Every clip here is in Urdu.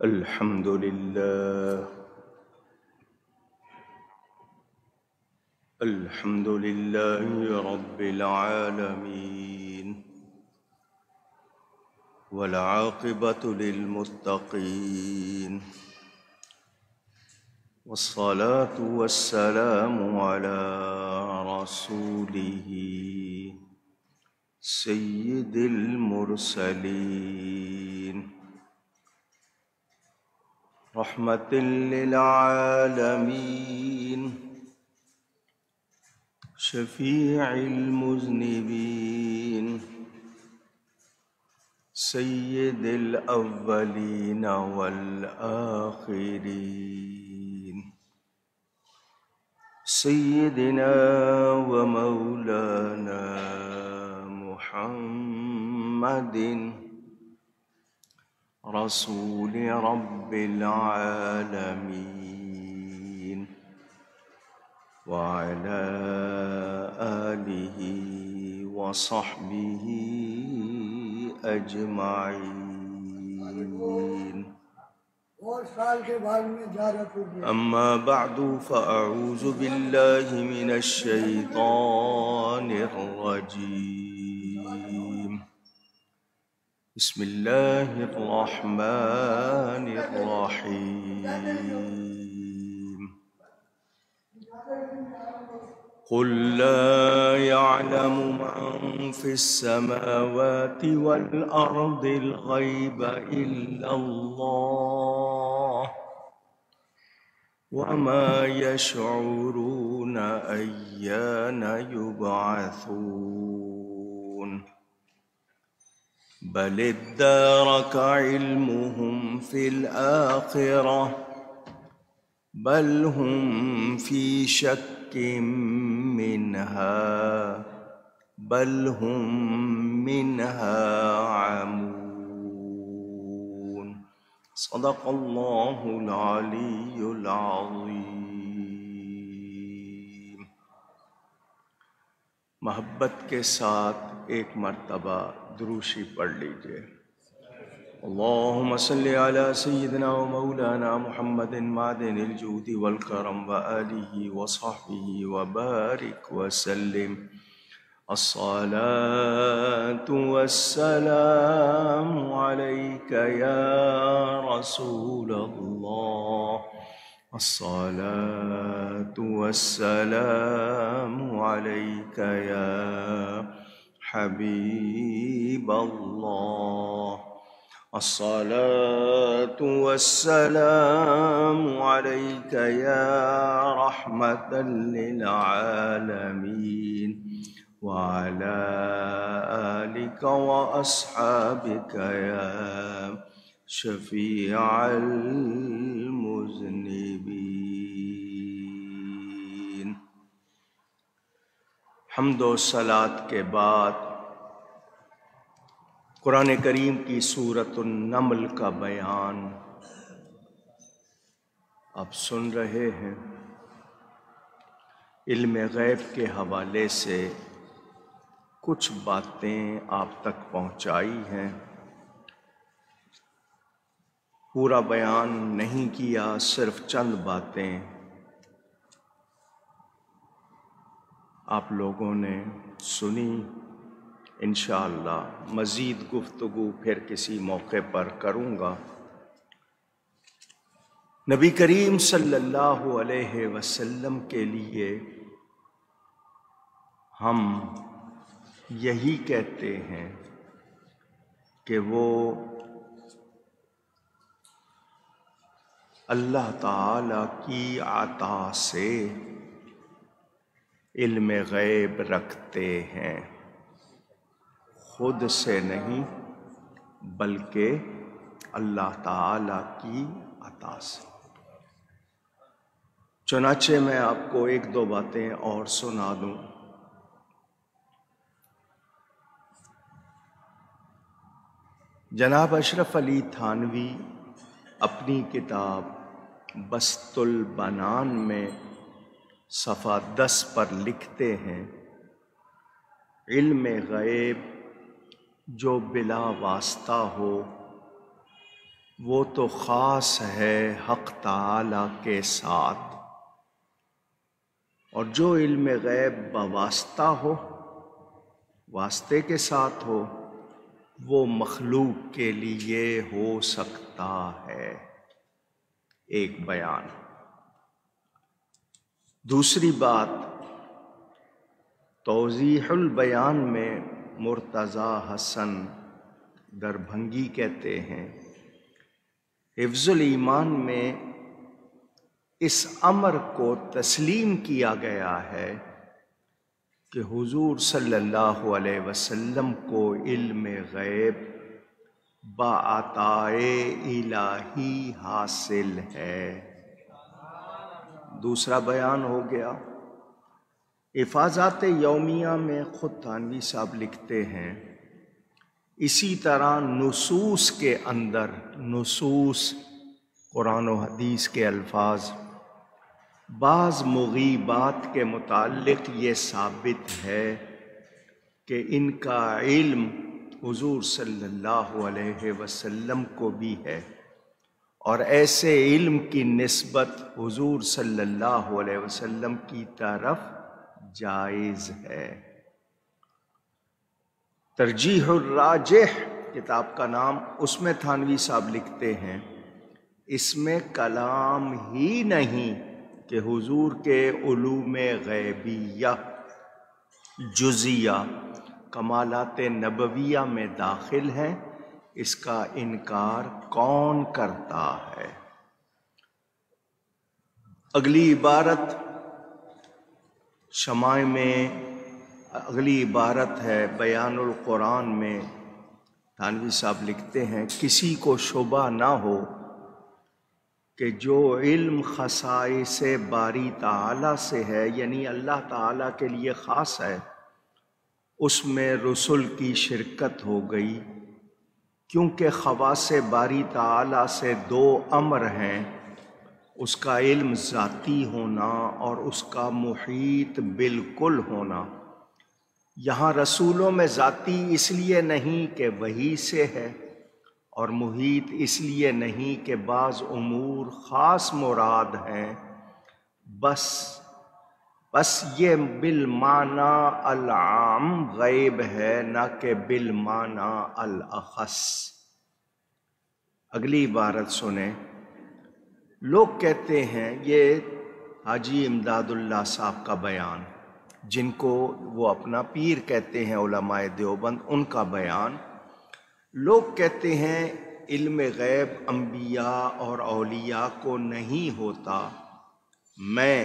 الحمد لله الحمد لله رب العالمين والعاقبة للمتقين والصلاة والسلام على رسوله سيد المرسلين رحمة للعالمين شفيع المذنبين سيد الأولين والآخرين سيدنا ومولانا محمد رسول رب العالمين وعلى آله وصحبه أجمعين أما بعد فأعوذ بالله من الشيطان الرجيم بسم الله الرحمن الرحيم قل لا يعلم من في السماوات والأرض الغيب إلا الله وما يشعرون أيان يبعثون بل ادارك علمهم في الآخرة بل هم في شك منها بل هم منها عمون صدق الله العلي العظيم۔ محبت کے ساتھ ایک مرتبہ دروشی پڑھ لیجئے۔ اللهم صل على سيدنا ومولانا محمد معدن الجود والكرم وآله وصحبه وبارك وسلم الصلاة والسلام عليك يا رسول الله الصلاة والسلام عليك يا حبيب الله الصلاة والسلام عليك يا رحمة للعالمين وعلى آلك وأصحابك يا شفيع المذنبين۔ حمد و صلاۃ کے بعد قرآن کریم کی سورۃ النمل کا بیان آپ سن رہے ہیں۔ علم غیب کے حوالے سے کچھ باتیں آپ تک پہنچائی ہیں، پورا بیان نہیں کیا، صرف چند باتیں آپ لوگوں نے سنی۔ انشاءاللہ مزید گفتگو پھر کسی موقع پر کروں گا۔ نبی کریم صلی اللہ علیہ وسلم کے لیے ہم یہی کہتے ہیں کہ وہ اللہ تعالی کی عطا سے علم غیب رکھتے ہیں، خود سے نہیں بلکہ اللہ تعالی کی عطا سے۔ چنانچہ میں آپ کو ایک دو باتیں اور سنا دوں۔ جناب اشرف علی تھانوی اپنی کتاب بسط البنان میں صفحہ 10 پر لکھتے ہیں، علم غیب جو بلا واسطہ ہو وہ تو خاص ہے حق تعالی کے ساتھ، اور جو علم غیب بواسطہ ہو، واسطے کے ساتھ ہو، وہ مخلوق کے لیے ہو سکتا ہے۔ ایک بیان۔ دوسری بات، توضیح البیان میں مرتضی حسن دربھنگی کہتے ہیں، حفظ الایمان میں اس امر کو تسلیم کیا گیا ہے کہ حضور صلی اللہ علیہ وسلم کو علم غیب بعطائے الہی حاصل ہے۔ دوسرا بیان ہو گیا۔ حفاظات یومیہ میں خود تھانوی صاحب لکھتے ہیں، اسی طرح نصوص کے اندر، نصوص قرآن و حدیث کے الفاظ، بعض مغیبات کے متعلق یہ ثابت ہے کہ ان کا علم حضور صلی اللہ علیہ وسلم کو بھی ہے، اور ایسے علم کی نسبت حضور صلی اللہ علیہ وسلم کی طرف جائز ہے۔ ترجیح الراجح کتاب کا نام، اس میں تھانوی صاحب لکھتے ہیں، اس میں کلام ہی نہیں کہ حضور کے علوم غیبیہ جزیہ کمالات نبویہ میں داخل ہیں، اس کا انکار کون کرتا ہے؟ اگلی عبارت شمائع میں، اگلی عبارت ہے بیان القرآن میں، تھانوی صاحب لکھتے ہیں، کسی کو شبہ نہ ہو کہ جو علم خصائص باری تعالیٰ سے ہے، یعنی اللہ تعالیٰ کے لیے خاص ہے، اس میں رسل کی شرکت ہو گئی، کیونکہ خواص باری تعالیٰ سے دو امر ہیں، اس کا علم ذاتی ہونا اور اس کا محیط بالکل ہونا۔ یہاں رسولوں میں ذاتی اس لیے نہیں کہ وحی سے ہے، اور محیط اس لیے نہیں کہ بعض امور خاص مراد ہیں، بس یہ بالمعنی العام غیب ہے، نہ کہ بالمعنی الاخص۔ اگلی عبارت سنیں۔ لوگ کہتے ہیں، یہ حاجی امداد اللہ صاحب کا بیان، جن کو وہ اپنا پیر کہتے ہیں علماء دیوبند، ان کا بیان، لوگ کہتے ہیں علم غیب انبیاء اور اولیاء کو نہیں ہوتا۔ میں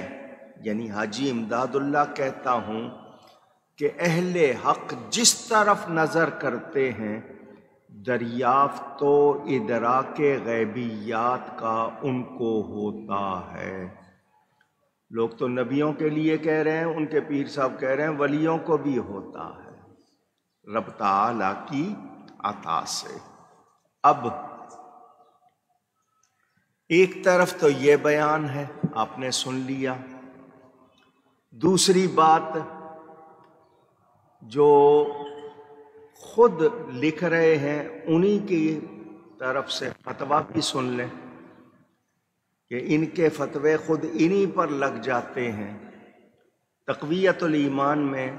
یعنی حاجی امداد اللہ کہتا ہوں کہ اہل حق جس طرف نظر کرتے ہیں، دریافت و ادراک غیبیات کا ان کو ہوتا ہے۔ لوگ تو نبیوں کے لیے کہہ رہے ہیں، ان کے پیر صاحب کہہ رہے ہیں ولیوں کو بھی ہوتا ہے رب تعالیٰ کی عطا سے۔ اب ایک طرف تو یہ بیان ہے، آپ نے سن لیا۔ دوسری بات، جو خود لکھ رہے ہیں انہی کی طرف سے فتویٰ بھی سن لیں کہ ان کے فتوے خود انہی پر لگ جاتے ہیں۔ تقویت الایمان میں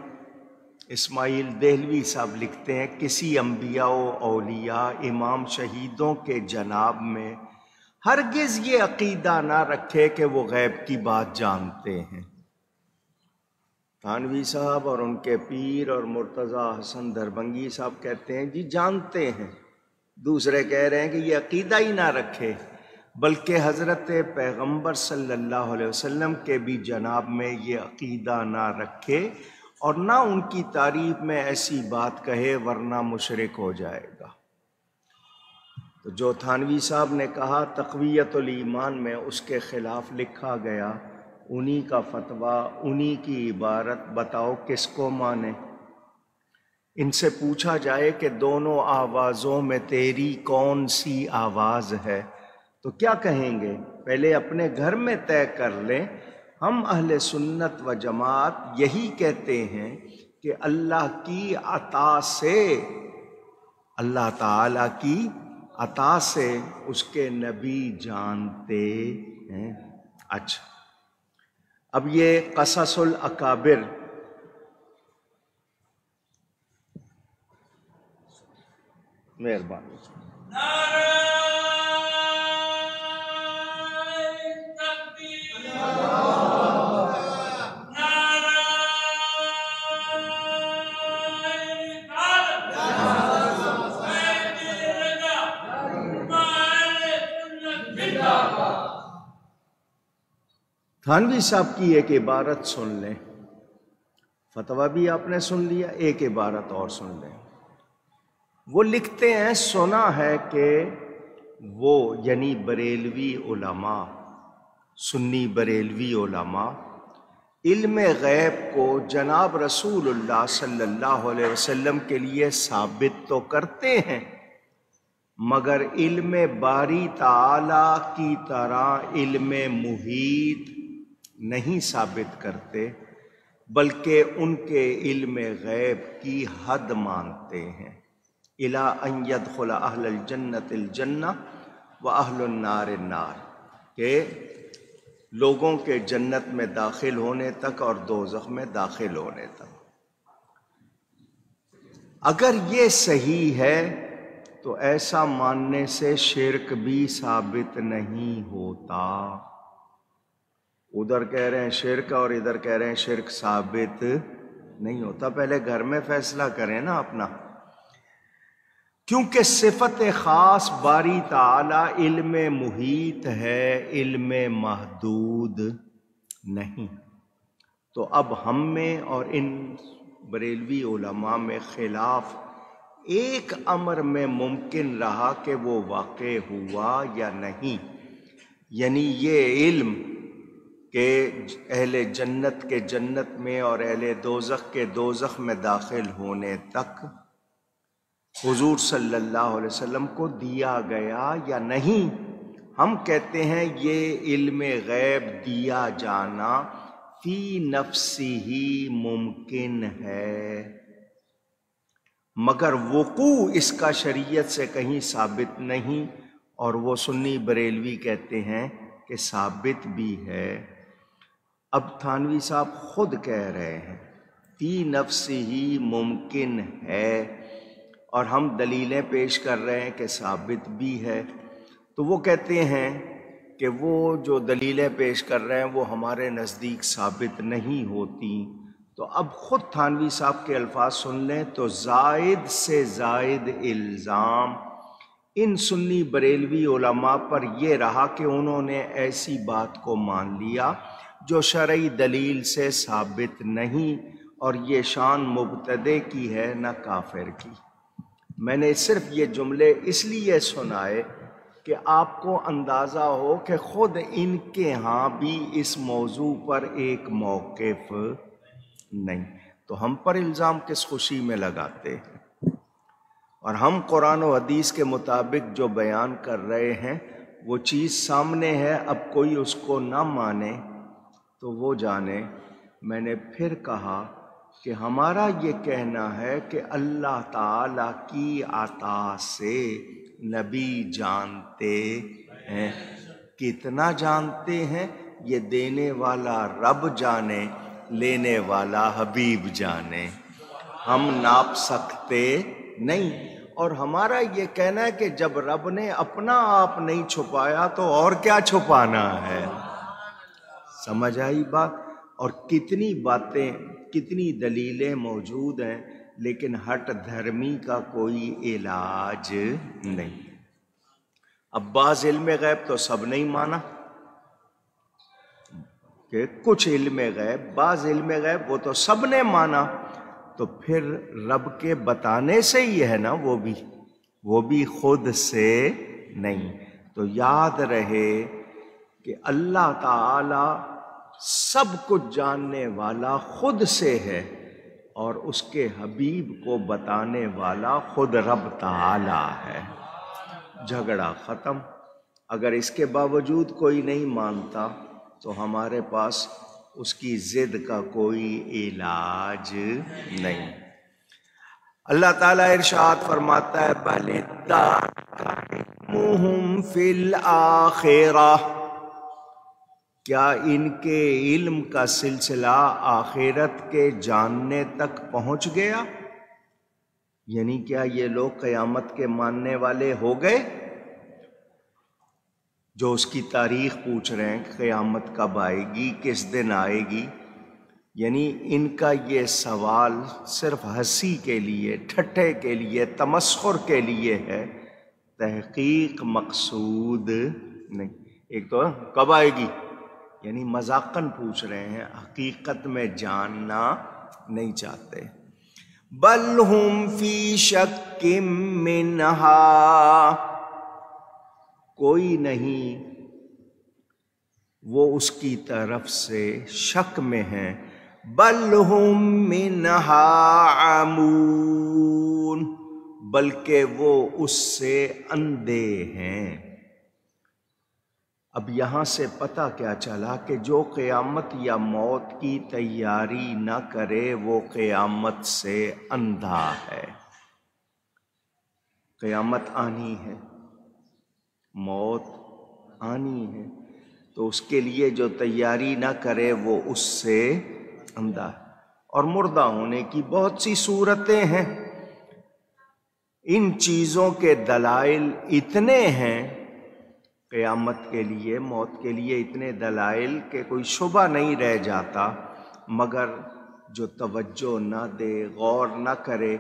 اسماعیل دہلوی صاحب لکھتے ہیں، کسی انبیاء و اولیاء، امام شہیدوں کے جناب میں ہرگز یہ عقیدہ نہ رکھے کہ وہ غیب کی بات جانتے ہیں۔ تھانوی صاحب اور ان کے پیر اور مرتضی حسن دربھنگی صاحب کہتے ہیں جی جانتے ہیں، دوسرے کہہ رہے ہیں کہ یہ عقیدہ ہی نہ رکھے، بلکہ حضرت پیغمبر صلی اللہ علیہ وسلم کے بھی جناب میں یہ عقیدہ نہ رکھے اور نہ ان کی تعریف میں ایسی بات کہے، ورنہ مشرک ہو جائے گا۔ تو جو تھانوی صاحب نے کہا تقویت الایمان میں اس کے خلاف لکھا گیا، انہی کا فتویٰ، انہی کی عبارت، بتاؤ کس کو مانے؟ ان سے پوچھا جائے کہ دونوں آوازوں میں تیری کون سی آواز ہے تو کیا کہیں گے؟ پہلے اپنے گھر میں طے کر لیں۔ ہم اہل سنت و جماعت یہی کہتے ہیں کہ اللہ کی عطا سے، اللہ تعالیٰ کی عطا سے اس کے نبی جانتے ہیں۔ اچھا، اب یہ قصص الاکابر، مہربانی، تھانوی صاحب کی ایک عبارت سن لیں، فتویٰ بھی آپ نے سن لیا، ایک عبارت اور سن لیں۔ وہ لکھتے ہیں سنا ہے کہ وہ یعنی بریلوی علماء، سنی بریلوی علماء علم غیب کو جناب رسول اللہ صلی اللہ علیہ وسلم کے لیے ثابت تو کرتے ہیں، مگر علم باری تعالی کی طرح علم محیط نہیں ثابت کرتے، بلکہ ان کے علم غیب کی حد مانتے ہیں۔ اِلَىٰ أَن يَدْخُلَ أَهْلَ الْجَنَّةِ الْجَنَّةَ وَأَهْلُ النَّارِ النَّارِ، کہ لوگوں کے جنت میں داخل ہونے تک اور دوزخ میں داخل ہونے تک۔ اگر یہ صحیح ہے تو ایسا ماننے سے شرک بھی ثابت نہیں ہوتا۔ ادھر کہہ رہے ہیں شرک اور ادھر کہہ رہے ہیں شرک ثابت نہیں ہوتا۔ پہلے گھر میں فیصلہ کریں نا اپنا، کیونکہ صفت خاص باری تعالی علم محیط ہے، علم محدود نہیں۔ تو اب ہم میں اور ان بریلوی علماء میں خلاف ایک امر میں ممکن رہا کہ وہ واقع ہوا یا نہیں، یعنی یہ علم کہ اہل جنت کے جنت میں اور اہل دوزخ کے دوزخ میں داخل ہونے تک حضور صلی اللہ علیہ وسلم کو دیا گیا یا نہیں۔ ہم کہتے ہیں یہ علم غیب دیا جانا فی نفسی ہی ممکن ہے، مگر وقوع اس کا شریعت سے کہیں ثابت نہیں، اور وہ سنی بریلوی کہتے ہیں کہ ثابت بھی ہے۔ اب تھانوی صاحب خود کہہ رہے ہیں فی نفسی ہی ممکن ہے، اور ہم دلیلیں پیش کر رہے ہیں کہ ثابت بھی ہے، تو وہ کہتے ہیں کہ وہ جو دلیلیں پیش کر رہے ہیں وہ ہمارے نزدیک ثابت نہیں ہوتی۔ تو اب خود تھانوی صاحب کے الفاظ سن لیں تو زائد سے زائد الزام ان سنی بریلوی علماء پر یہ رہا کہ انہوں نے ایسی بات کو مان لیا جو شرعی دلیل سے ثابت نہیں، اور یہ شان مبتدع کی ہے نہ کافر کی۔ میں نے صرف یہ جملے اس لیے سنائے کہ آپ کو اندازہ ہو کہ خود ان کے ہاں بھی اس موضوع پر ایک موقف نہیں، تو ہم پر الزام کس خوشی میں لگاتے ہیں؟ اور ہم قرآن و حدیث کے مطابق جو بیان کر رہے ہیں وہ چیز سامنے ہے، اب کوئی اس کو نہ مانے تو وہ جانے۔ میں نے پھر کہا کہ ہمارا یہ کہنا ہے کہ اللہ تعالی کی عطا سے نبی جانتے ہیں۔ کتنا جانتے ہیں یہ دینے والا رب جانے، لینے والا حبیب جانے، ہم ناپ سکتے نہیں۔ اور ہمارا یہ کہنا ہے کہ جب رب نے اپنا آپ نہیں چھپایا تو اور کیا چھپانا ہے؟ سمجھ آئی بات؟ اور کتنی باتیں، کتنی دلیلیں موجود ہیں، لیکن ہٹ دھرمی کا کوئی علاج نہیں۔ اب بعض علم غیب تو سب نہیں مانا کہ کچھ علم غیب، بعض علم غیب وہ تو سب نے مانا، تو پھر رب کے بتانے سے ہی ہے نا، وہ بھی خود سے نہیں۔ تو یاد رہے کہ اللہ تعالی سب کچھ جاننے والا خود سے ہے، اور اس کے حبیب کو بتانے والا خود رب تعالی ہے۔ جھگڑا ختم۔ اگر اس کے باوجود کوئی نہیں مانتا تو ہمارے پاس اس کی ضد کا کوئی علاج نہیں۔ اللہ تعالیٰ ارشاد فرماتا ہے بل علمہم فی الآخرہ، کیا ان کے علم کا سلسلہ آخرت کے جاننے تک پہنچ گیا؟ یعنی کیا یہ لوگ قیامت کے ماننے والے ہو گئے؟ جو اس کی تاریخ پوچھ رہے ہیں کہ قیامت کب آئے گی، کس دن آئے گی، یعنی ان کا یہ سوال صرف ہنسی کے لیے، ٹھٹھے کے لیے، تمسخر کے لیے ہے، تحقیق مقصود نہیں۔ ایک تو کب آئے گی یعنی مذاقاً پوچھ رہے ہیں، حقیقت میں جاننا نہیں چاہتے۔ بل ہم فی شک منہا، کوئی نہیں وہ اس کی طرف سے شک میں ہیں، بل ہم منہا عمون، بلکہ وہ اس سے اندھے ہیں۔ اب یہاں سے پتہ کیا چلا کہ جو قیامت یا موت کی تیاری نہ کرے وہ قیامت سے اندھا ہے۔ قیامت آنی ہے، موت آنی ہے، تو اس کے لیے جو تیاری نہ کرے وہ اس سے اندھا ہے۔ اور مردہ ہونے کی بہت سی صورتیں ہیں، ان چیزوں کے دلائل اتنے ہیں، قیامت کے لیے، موت کے لیے اتنے دلائل کہ کوئی شبہ نہیں رہ جاتا، مگر جو توجہ نہ دے، غور نہ کرے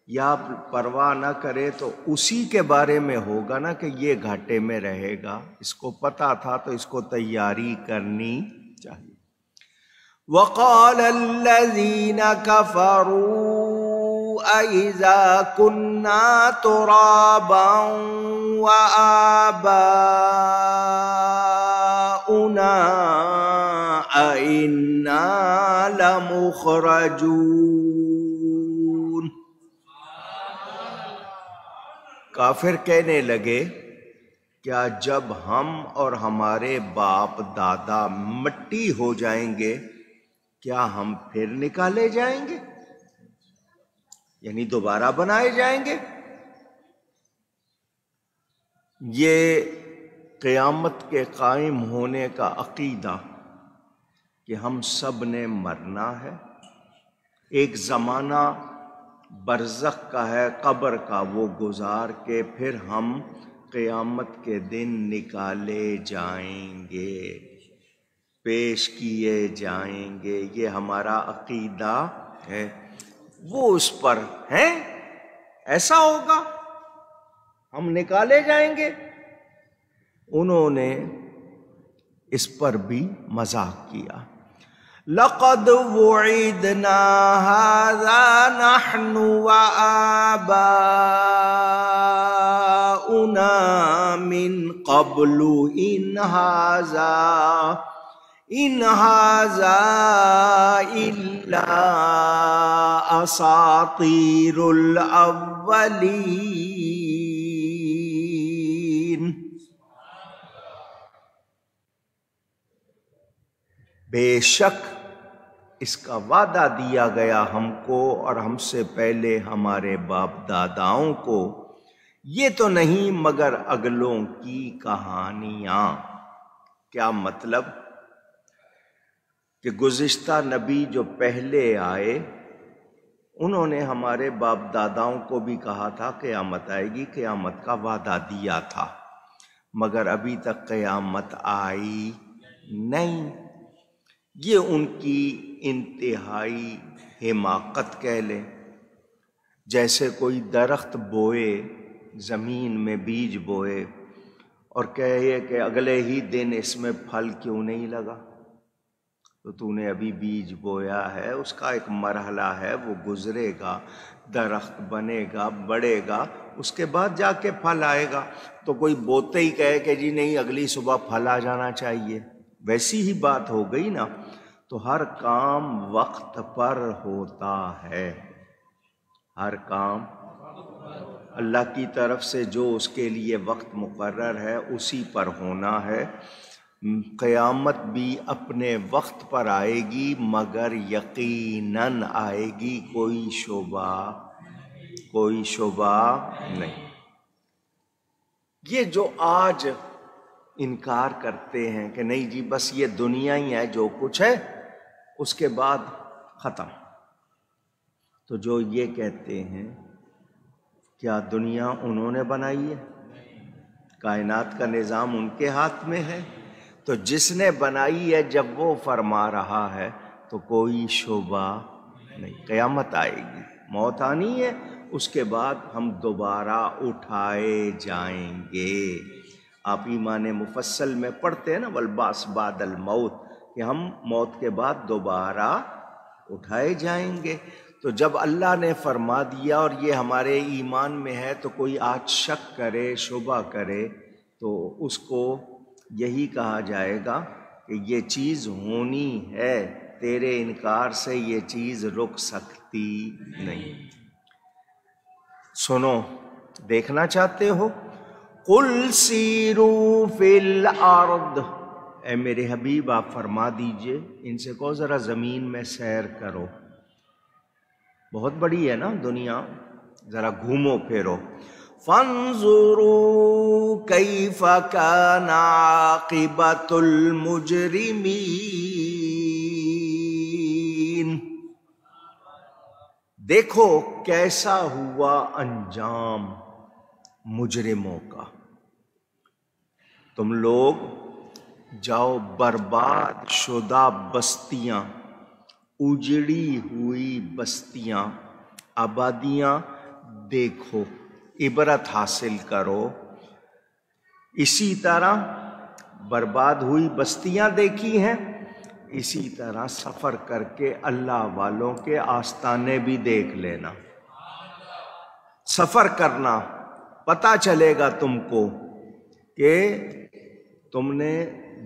یا پرواہ نہ کرے تو اسی کے بارے میں ہوگا نا کہ یہ گھاٹے میں رہے گا۔ اس کو پتا تھا تو اس کو تیاری کرنی چاہیے۔ وَقَالَ الَّذِينَ كَفَرُوا أَإِذَا كُنَّا تُرَابًا وَآبَاؤُنَا أَإِنَّا لَمُخْرَجُونَ۔ کافر کہنے لگے کیا جب ہم اور ہمارے باپ دادا مٹی ہو جائیں گے کیا ہم پھر نکالے جائیں گے، یعنی دوبارہ بنائے جائیں گے؟ یہ قیامت کے قائم ہونے کا عقیدہ کہ ہم سب نے مرنا ہے، ایک زمانہ برزخ کا ہے، قبر کا، وہ گزار کے پھر ہم قیامت کے دن نکالے جائیں گے، پیش کیے جائیں گے، یہ ہمارا عقیدہ ہے۔ وہ اس پر ہیں، ایسا ہوگا، ہم نکالے جائیں گے۔ انہوں نے اس پر بھی مذاق کیا۔ لَقَدْ وُعِدْنَا هَذَا نَحْنُ وَآبَاؤُنَا مِنْ قَبْلُ إِنْ هَذَا إِلَّا أَسَاطِيرُ الْأَوَّلِينَ۔ بے شک اس کا وعدہ دیا گیا ہم کو اور ہم سے پہلے ہمارے باپ داداؤں کو، یہ تو نہیں مگر اگلوں کی کہانیاں۔ کیا مطلب؟ کہ گزشتہ نبی جو پہلے آئے انہوں نے ہمارے باپ داداؤں کو بھی کہا تھا قیامت آئے گی، قیامت کا وعدہ دیا تھا، مگر ابھی تک قیامت آئی نہیں۔ یہ ان کی انتہائی حماقت کہہ لیں۔ جیسے کوئی درخت بوئے، زمین میں بیج بوئے اور کہے کہ اگلے ہی دن اس میں پھل کیوں نہیں لگا، تو تو نے ابھی بیج بویا ہے، اس کا ایک مرحلہ ہے، وہ گزرے گا، درخت بنے گا، بڑھے گا، اس کے بعد جا کے پھل آئے گا۔ تو کوئی بوتے ہی کہے کہ جی نہیں اگلی صبح پھل آ جانا چاہیے، ویسی ہی بات ہو گئی نا۔ تو ہر کام وقت پر ہوتا ہے، ہر کام اللہ کی طرف سے جو اس کے لیے وقت مقرر ہے اسی پر ہونا ہے۔ قیامت بھی اپنے وقت پر آئے گی، مگر یقیناً آئے گی، کوئی شبہ کوئی شبہ نہیں۔ یہ جو آج انکار کرتے ہیں کہ نہیں جی بس یہ دنیا ہی ہے، جو کچھ ہے اس کے بعد ختم، تو جو یہ کہتے ہیں کیا دنیا انہوں نے بنائی ہے؟ کائنات کا نظام ان کے ہاتھ میں ہے؟ تو جس نے بنائی ہے جب وہ فرما رہا ہے تو کوئی شبہ نہیں، قیامت آئے گی، موت آنی ہے، اس کے بعد ہم دوبارہ اٹھائے جائیں گے۔ آپ ایمان مفصل میں پڑھتے ہیں نا والبعث بعد الموت، کہ ہم موت کے بعد دوبارہ اٹھائے جائیں گے۔ تو جب اللہ نے فرما دیا اور یہ ہمارے ایمان میں ہے تو کوئی آج شک کرے، شبہ کرے، تو اس کو یہی کہا جائے گا کہ یہ چیز ہونی ہے، تیرے انکار سے یہ چیز رک سکتی نہیں۔ سنو، دیکھنا چاہتے ہو؟ قُلْ سِیرُوا فِی الْأَرْضِ، اے میرے حبیب آپ فرما دیجئے ان سے کہو ذرا زمین میں سیر کرو، بہت بڑی ہے نا دنیا، ذرا گھومو پھرو۔ فَانظُرُوا كَيْفَ كَانَ عَاقِبَةُ الْمُجْرِمِينَ، دیکھو کیسا ہوا انجام مجرموں کا۔ تم لوگ جاؤ برباد شدہ بستیاں، اجڑی ہوئی بستیاں، آبادیاں دیکھو، عبرت حاصل کرو۔ اسی طرح برباد ہوئی بستیاں دیکھی ہیں، اسی طرح سفر کر کے اللہ والوں کے آستانے بھی دیکھ لینا۔ سفر کرنا، پتہ چلے گا تم کو کہ تم نے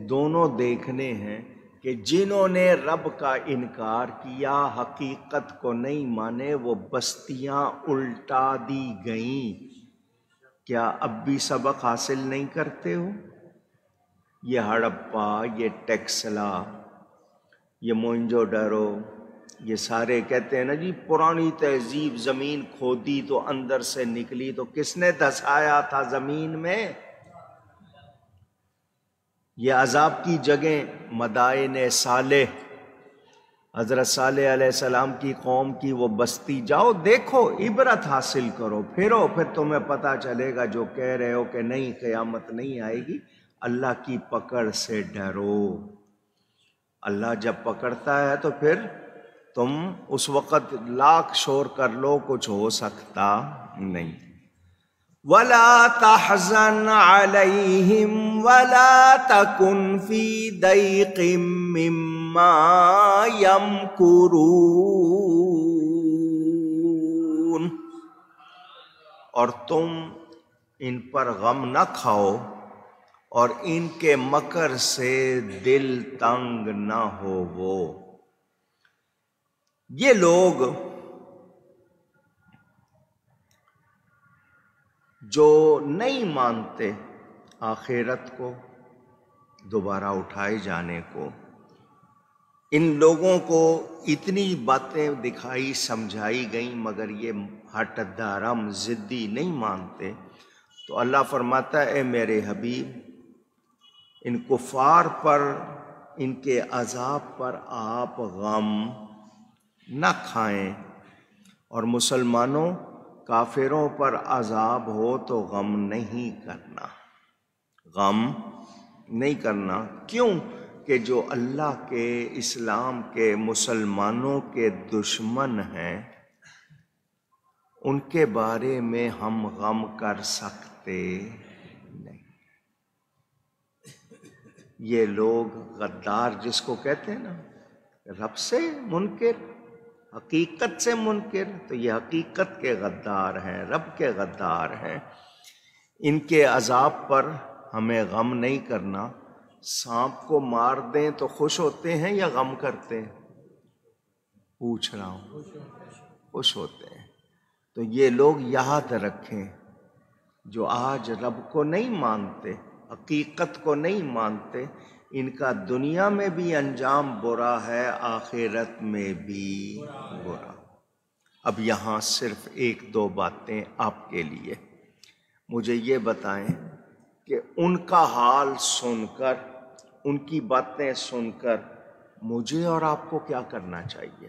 دونوں دیکھنے ہیں کہ جنہوں نے رب کا انکار کیا، حقیقت کو نہیں مانے، وہ بستیاں الٹا دی گئیں۔ کیا اب بھی سبق حاصل نہیں کرتے ہو؟ یہ ہڑپا، یہ ٹیکسلا، یہ موئنجو ڈارو، یہ سارے کہتے ہیں نا جی پرانی تہذیب، زمین کھودی تو اندر سے نکلی، تو کس نے دھسایا تھا زمین میں؟ یہ عذاب کی جگہیں مدائن صالح، حضرت صالح علیہ السلام کی قوم کی وہ بستی، جاؤ دیکھو، عبرت حاصل کرو، پھرو، پھر تمہیں پتہ چلے گا جو کہہ رہے ہو کہ نہیں قیامت نہیں آئے گی، اللہ کی پکڑ سے ڈرو۔ اللہ جب پکڑتا ہے تو پھر تم اس وقت لاکھ شور کر لو، کچھ ہو سکتا نہیں۔ وَلَا تَحْزَنْ عَلَيْهِمْ وَلَا تَكُنْ فِي ضَيْقٍ مِّمَّا يَمْكُرُونَ، اور تم ان پر غم نہ کھاؤ اور ان کے مکر سے دل تنگ نہ ہوو۔ یہ لوگ جو نہیں مانتے آخرت کو، دوبارہ اٹھائے جانے کو، ان لوگوں کو اتنی باتیں دکھائی سمجھائی گئیں مگر یہ ہٹ دھرم ضدی نہیں مانتے، تو اللہ فرماتا ہے اے میرے حبیب ان کفار پر، ان کے عذاب پر آپ غم نہ کھائیں، اور مسلمانوں کافروں پر عذاب ہو تو غم نہیں کرنا، غم نہیں کرنا۔ کیوں کہ جو اللہ کے، اسلام کے، مسلمانوں کے دشمن ہیں ان کے بارے میں ہم غم کر سکتے نہیں۔ یہ لوگ غدار جس کو کہتے ہیں نا، رب سے منکر، حقیقت سے منکر، تو یہ حقیقت کے غدار ہیں، رب کے غدار ہیں۔ ان کے عذاب پر ہمیں غم نہیں کرنا۔ سانپ کو مار دیں تو خوش ہوتے ہیں یا غم کرتے ہیں؟ پوچھ رہا ہوں، خوش ہوتے ہیں۔ تو یہ لوگ یاد رکھیں جو آج رب کو نہیں مانتے، حقیقت کو نہیں مانتے، ان کا دنیا میں بھی انجام برا ہے، آخرت میں بھی برا۔ اب یہاں صرف ایک دو باتیں آپ کے لیے، مجھے یہ بتائیں کہ ان کا حال سن کر، ان کی باتیں سن کر مجھے اور آپ کو کیا کرنا چاہیے؟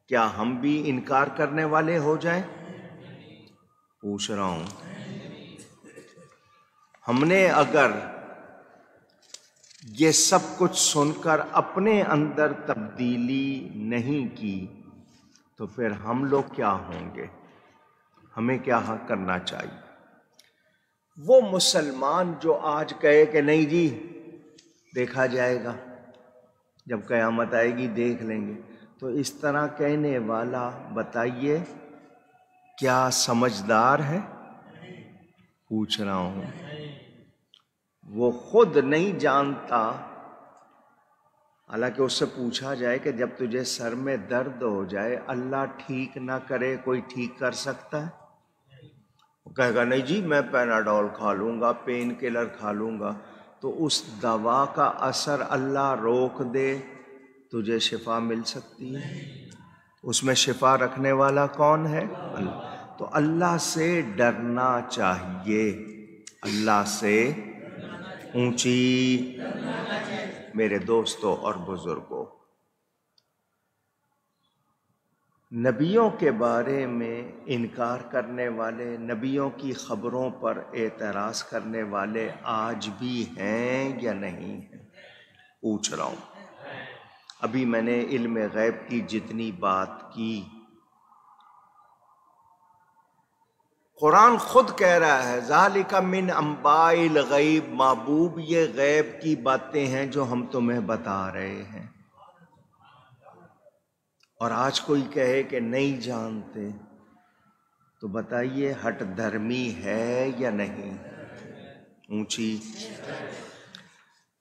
کیا ہم بھی انکار کرنے والے ہو جائیں؟ پوچھ رہا ہوں۔ ہم نے اگر یہ سب کچھ سن کر اپنے اندر تبدیلی نہیں کی تو پھر ہم لوگ کیا ہوں گے؟ ہمیں کیا کرنا چاہیے؟ وہ مسلمان جو آج کہے کہ نہیں جی دیکھا جائے گا، جب قیامت آئے گی دیکھ لیں گے، تو اس طرح کہنے والا بتائیے کیا سمجھدار ہے؟ پوچھ رہا ہوں۔ وہ خود نہیں جانتا، حالانکہ اس سے پوچھا جائے کہ جب تجھے سر میں درد ہو جائے اللہ ٹھیک نہ کرے، کوئی ٹھیک کر سکتا ہے؟ وہ کہے گا نہیں جی میں پیناڈول کھا لوں گا، پین کلر کھا لوں گا، تو اس دوا کا اثر اللہ روک دے، تجھے شفا مل سکتی ہے؟ اس میں شفا رکھنے والا کون ہے؟ اللہ۔ تو اللہ سے ڈرنا چاہیے، اللہ سے اونچی۔ میرے دوستوں اور بزرگوں، نبیوں کے بارے میں انکار کرنے والے، نبیوں کی خبروں پر اعتراض کرنے والے آج بھی ہیں یا نہیں ہیں؟ پوچھ رہا ہوں۔ ابھی میں نے علم غیب کی جتنی بات کی، قرآن خود کہہ رہا ہے ذالک من انباء الغیب، محبوب یہ غیب کی باتیں ہیں جو ہم تمہیں بتا رہے ہیں۔ اور آج کوئی کہے کہ نہیں جانتے تو بتائیے ہٹ دھرمی ہے یا نہیں؟ اونچی۔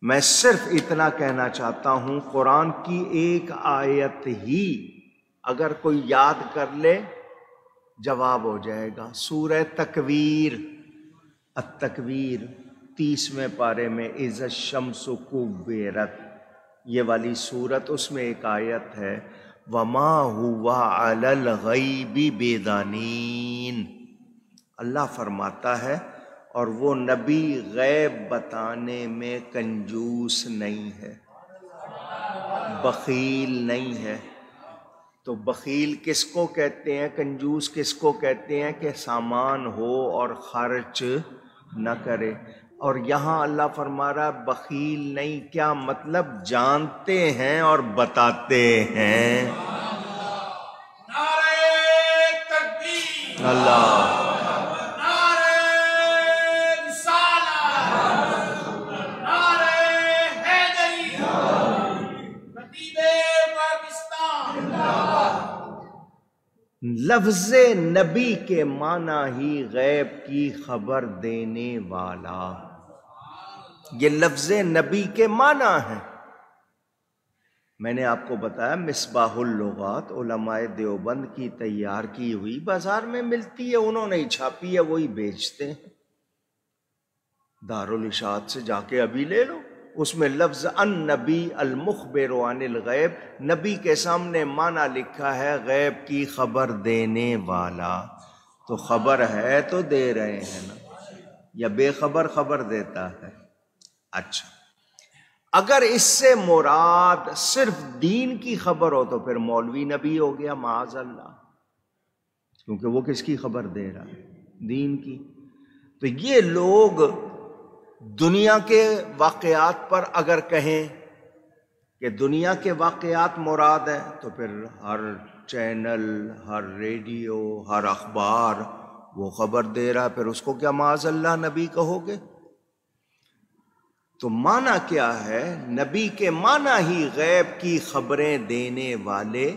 میں صرف اتنا کہنا چاہتا ہوں، قرآن کی ایک آیت ہی اگر کوئی یاد کر لے جواب ہو جائے گا۔ سورہ تکویر، التکویر 30ویں پارے میں اذا الشمس کورت، یہ والی سورت، اس میں ایک آیت ہے وما هو علی الغیب بضنین۔ اللہ فرماتا ہے اور وہ نبی غیب بتانے میں کنجوس نہیں ہے، بخیل نہیں ہے۔ تو بخیل کس کو کہتے ہیں؟ کنجوس کس کو کہتے ہیں؟ کہ سامان ہو اور خرچ نہ کرے۔ اور یہاں اللہ فرما رہا بخیل نہیں، کیا مطلب؟ جانتے ہیں اور بتاتے ہیں۔ نعرہ تکبیر، اللہ، نعرہ رسالت، نعرہ حیدری، خطیب پاکستان۔ لفظ نبی کے معنی ہی غیب کی خبر دینے والا، یہ لفظ نبی کے معنی ہے۔ میں نے آپ کو بتایا مصباح اللغات علماء دیوبند کی تیار کی ہوئی بازار میں ملتی ہے، انہوں نے ہی چھاپی ہے، وہی بیچتے ہیں۔ دارالاشاعت سے جا کے ابھی لے لو، اس میں لفظ النبی المخبر عن الغیب، نبی کے سامنے معنی لکھا ہے غیب کی خبر دینے والا۔ تو خبر ہے تو دے رہے ہیں نا، یا بے خبر خبر دیتا ہے؟ اچھا، اگر اس سے مراد صرف دین کی خبر ہو تو پھر مولوی نبی ہو گیا، معاذ اللہ، کیونکہ وہ کس کی خبر دے رہا ہے؟ دین کی۔ تو یہ لوگ دنیا کے واقعات پر اگر کہیں کہ دنیا کے واقعات مراد ہیں تو پھر ہر چینل، ہر ریڈیو، ہر اخبار وہ خبر دے رہا ہے، پھر اس کو کیا معاذ اللہ نبی کہو گے؟ تو معنی کیا ہے؟ نبی کے معنی ہی غیب کی خبریں دینے والے۔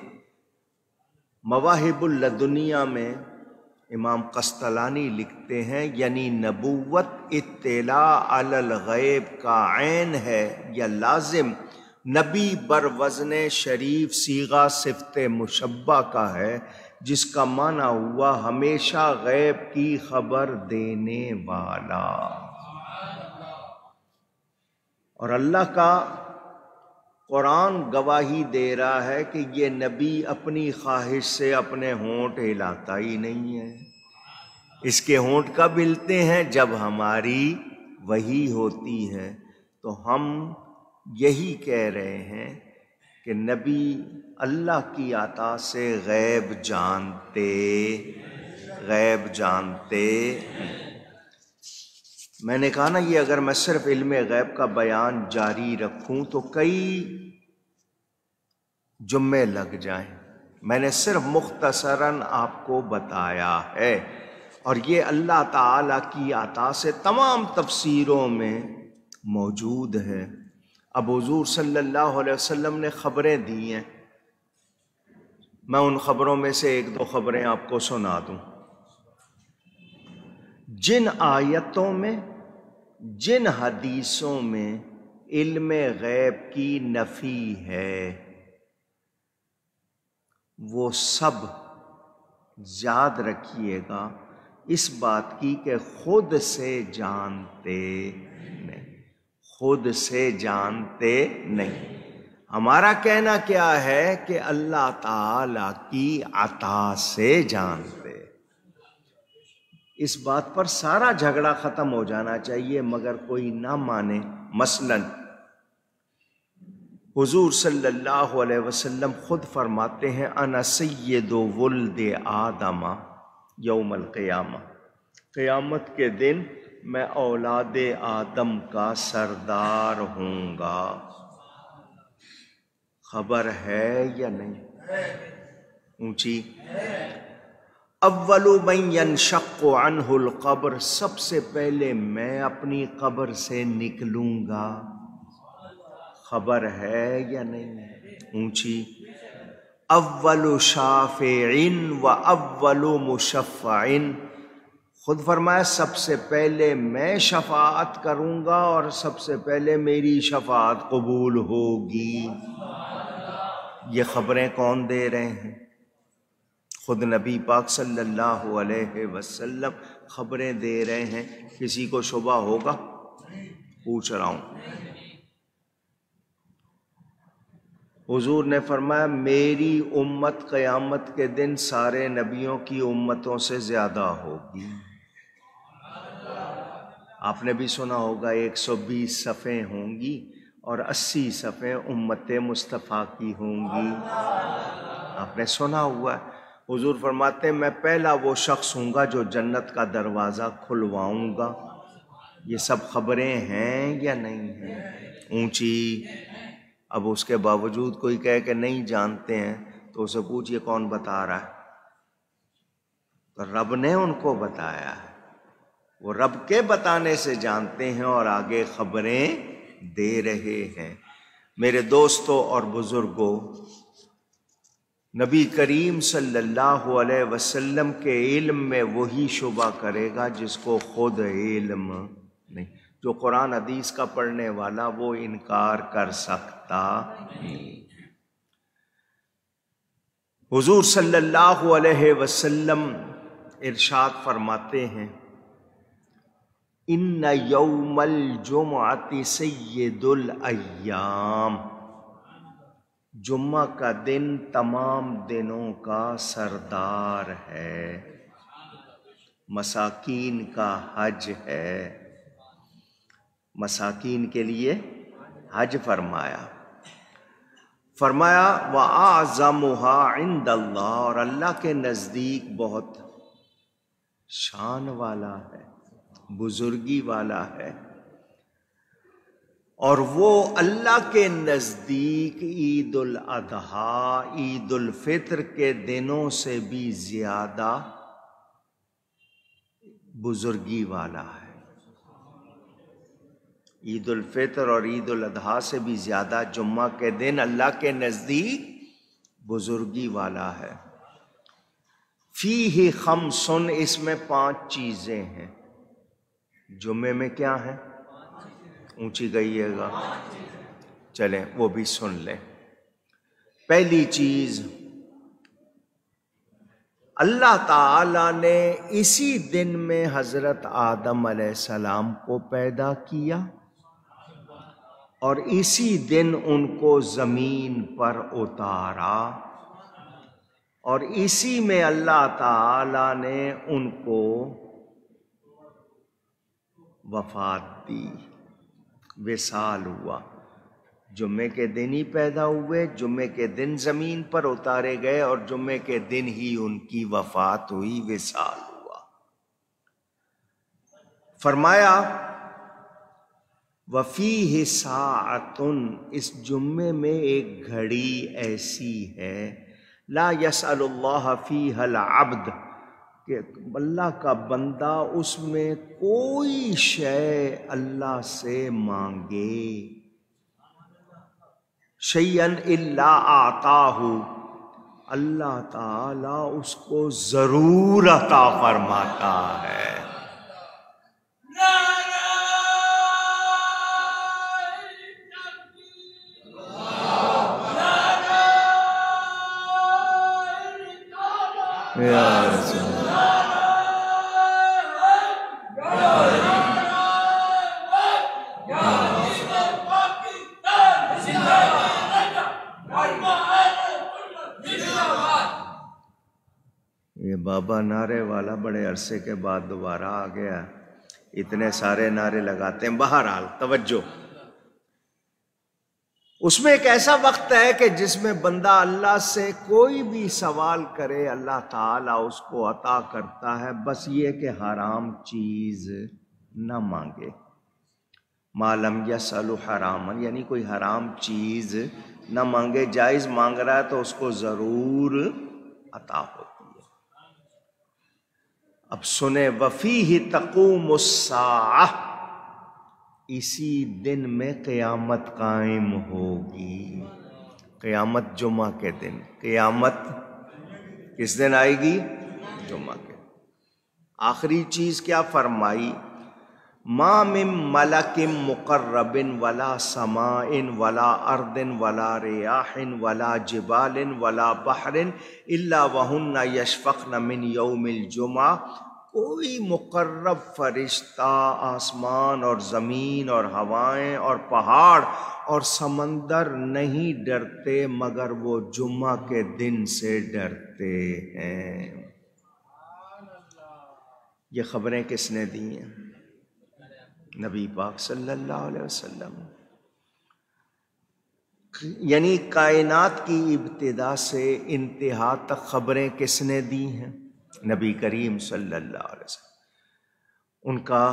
مواہب اللدنیہ میں امام قسطلانی لکھتے ہیں یعنی نبوت اطلاع علی الغیب کا عین ہے یا لازم، نبی بر وزن شریف صیغہ صفت مشبہ کا ہے، جس کا معنی ہوا ہمیشہ غیب کی خبر دینے والا۔ اور اللہ کا قرآن گواہی دے رہا ہے کہ یہ نبی اپنی خواہش سے اپنے ہونٹ ہلاتا ہی نہیں ہے. اس کے ہونٹ کب ہلتے ہیں؟ جب ہماری وحی ہوتی ہے. تو ہم یہی کہہ رہے ہیں کہ نبی اللہ کی عطا سے غیب جانتے ہیں. میں نے کہا نا، یہ اگر میں صرف علم غیب کا بیان جاری رکھوں تو کئی جمعے لگ جائیں. میں نے صرف مختصراً آپ کو بتایا ہے، اور یہ اللہ تعالی کی عطا سے تمام تفسیروں میں موجود ہے. اب حضور صلی اللہ علیہ وسلم نے خبریں دی ہیں، میں ان خبروں میں سے ایک دو خبریں آپ کو سنا دوں. جن آیتوں میں، جن حدیثوں میں علم غیب کی نفی ہے، وہ سب یاد رکھیے گا اس بات کی کہ خود سے جانتے نہیں. ہمارا کہنا کیا ہے کہ اللہ تعالی کی عطا سے جانتے. اس بات پر سارا جھگڑا ختم ہو جانا چاہیے، مگر کوئی نہ مانے. مثلاً حضور صلی اللہ علیہ وسلم خود فرماتے ہیں انا سید ولد آدم یوم القیامہ، قیامت کے دن میں اولاد آدم کا سردار ہوں گا. خبر ہے یا نہیں؟ اونچی. اول من ینشق عنہ القبر، سب سے پہلے میں اپنی قبر سے نکلوں گا. خبر ہے یا نہیں؟ اونچی. اول شافع و اول مشفع، خود فرمایا سب سے پہلے میں شفاعت کروں گا اور سب سے پہلے میری شفاعت قبول ہوگی. یہ خبریں کون دے رہے ہیں؟ خود نبی پاک صلی اللہ علیہ وسلم خبریں دے رہے ہیں. کسی کو شبہ ہوگا؟ پوچھ رہا ہوں. حضور نے فرمایا میری امت قیامت کے دن سارے نبیوں کی امتوں سے زیادہ ہوگی. آپ نے بھی سنا ہوگا 120 صفیں ہوں گی اور 80 صفیں امت مصطفیٰ کی ہوں گی. آپ نے سنا ہوا ہے. حضور فرماتے ہیں میں پہلا وہ شخص ہوں گا جو جنت کا دروازہ کھلواؤں گا. یہ سب خبریں ہیں یا نہیں ہیں؟ اونچی. اب اس کے باوجود کوئی کہے کہ نہیں جانتے ہیں تو اسے پوچھئے کون بتا رہا ہے؟ تو رب نے ان کو بتایا ہے، وہ رب کے بتانے سے جانتے ہیں اور آگے خبریں دے رہے ہیں. میرے دوستوں اور بزرگوں، نبی کریم صلی اللہ علیہ وسلم کے علم میں وہی شبہ کرے گا جس کو خود علم نہیں. جو قرآن حدیث کا پڑھنے والا وہ انکار کر سکتا نہیں. حضور صلی اللہ علیہ وسلم ارشاد فرماتے ہیں ان یوم الجمعۃ سید الایام، جمعہ کا دن تمام دنوں کا سردار ہے. مساکین کا حج ہے، مساکین کے لیے حج فرمایا. وَأَعْظَمُهَا عِنْدَ اللَّهِ، اور اللہ کے نزدیک بہت شان والا ہے، بزرگی والا ہے. اور وہ اللہ کے نزدیک عید الاضحیٰ، عید الفطر کے دنوں سے بھی زیادہ بزرگی والا ہے. عید الفطر اور عید الاضحیٰ سے بھی زیادہ جمعہ کے دن اللہ کے نزدیک بزرگی والا ہے. فیہ خمس، اس میں 5 چیزیں ہیں. جمعے میں کیا ہیں؟ اونچی گئیے گا. چلیں وہ بھی سن لیں. پہلی چیز، اللہ تعالی نے اسی دن میں حضرت آدم علیہ السلام کو پیدا کیا. اور اسی دن ان کو زمین پر اتارا، اور اسی میں اللہ تعالی نے ان کو وفات دی، وصال ہوا۔ جمعے کے دن ہی پیدا ہوئے، جمعے کے دن زمین پر اتارے گئے، اور جمعے کے دن ہی ان کی وفات ہوئی، وصال ہوا۔ فرمایا وَفِيهِ سَاعَةٌ، اس جمعے میں ایک گھڑی ایسی ہے، لا يسأل اللہ فیہا العبد، کہ اللہ کا بندہ اس میں کوئی شے اللہ سے مانگے، شیئن الا اعطاہ، اللہ تعالی اس کو ضرور عطا فرماتا ہے۔ یا رسول یہ بابا نعرے والا بڑے عرصے کے بعد دوبارہ آ گیا، اتنے سارے نعرے لگاتے ہیں۔ بہرحال توجہ، اس میں ایک ایسا وقت ہے کہ جس میں بندہ اللہ سے کوئی بھی سوال کرے اللہ تعالیٰ اس کو عطا کرتا ہے، بس یہ کہ حرام چیز نہ مانگے۔ ما لم یسأل حراما، یعنی کوئی حرام چیز نہ مانگے، جائز مانگ رہا ہے تو اس کو ضرور عطا ہوتی ہے۔ اب سنیں وَفِيهِ تَقُومُ السَّاعَةُ، اسی دن میں قیامت قائم ہوگی۔ قیامت جمعہ کے دن، قیامت کس دن آئے گی؟ جمعہ کے دن۔ آخری چیز کیا فرمائی؟ ما من ملک مقرب ولا سماء ولا ارض ولا ریاح ولا جبال ولا بحر الا وہن یشفقن من یوم الجمعہ، کوئی مقرب فرشتہ آسمان اور زمین اور ہوائیں اور پہاڑ اور سمندر نہیں ڈرتے مگر وہ جمعہ کے دن سے ڈرتے ہیں۔ یہ خبریں کس نے دی ہیں؟ نبی پاک صلی اللہ علیہ وسلم۔ یعنی کائنات کی ابتدا سے انتہا تک خبریں کس نے دی ہیں؟ نبی کریم صلی اللہ علیہ وسلم۔ ان کا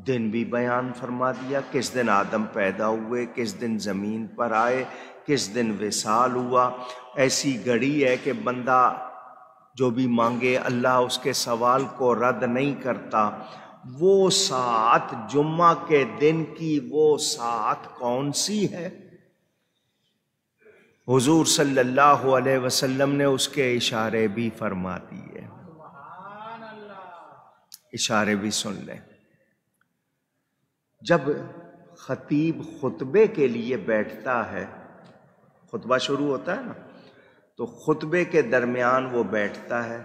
دن بھی بیان فرما دیا، کس دن آدم پیدا ہوئے، کس دن زمین پر آئے، کس دن وصال ہوا۔ ایسی گھڑی ہے کہ بندہ جو بھی مانگے اللہ اس کے سوال کو رد نہیں کرتا۔ وہ ساعت جمعہ کے دن کی وہ ساعت کون سی ہے؟ حضور صلی اللہ علیہ وسلم نے اس کے اشارے بھی فرما دیے، اشارے بھی سن لیں۔ جب خطیب خطبے کے لیے بیٹھتا ہے، خطبہ شروع ہوتا ہے نا، تو خطبے کے درمیان وہ بیٹھتا ہے،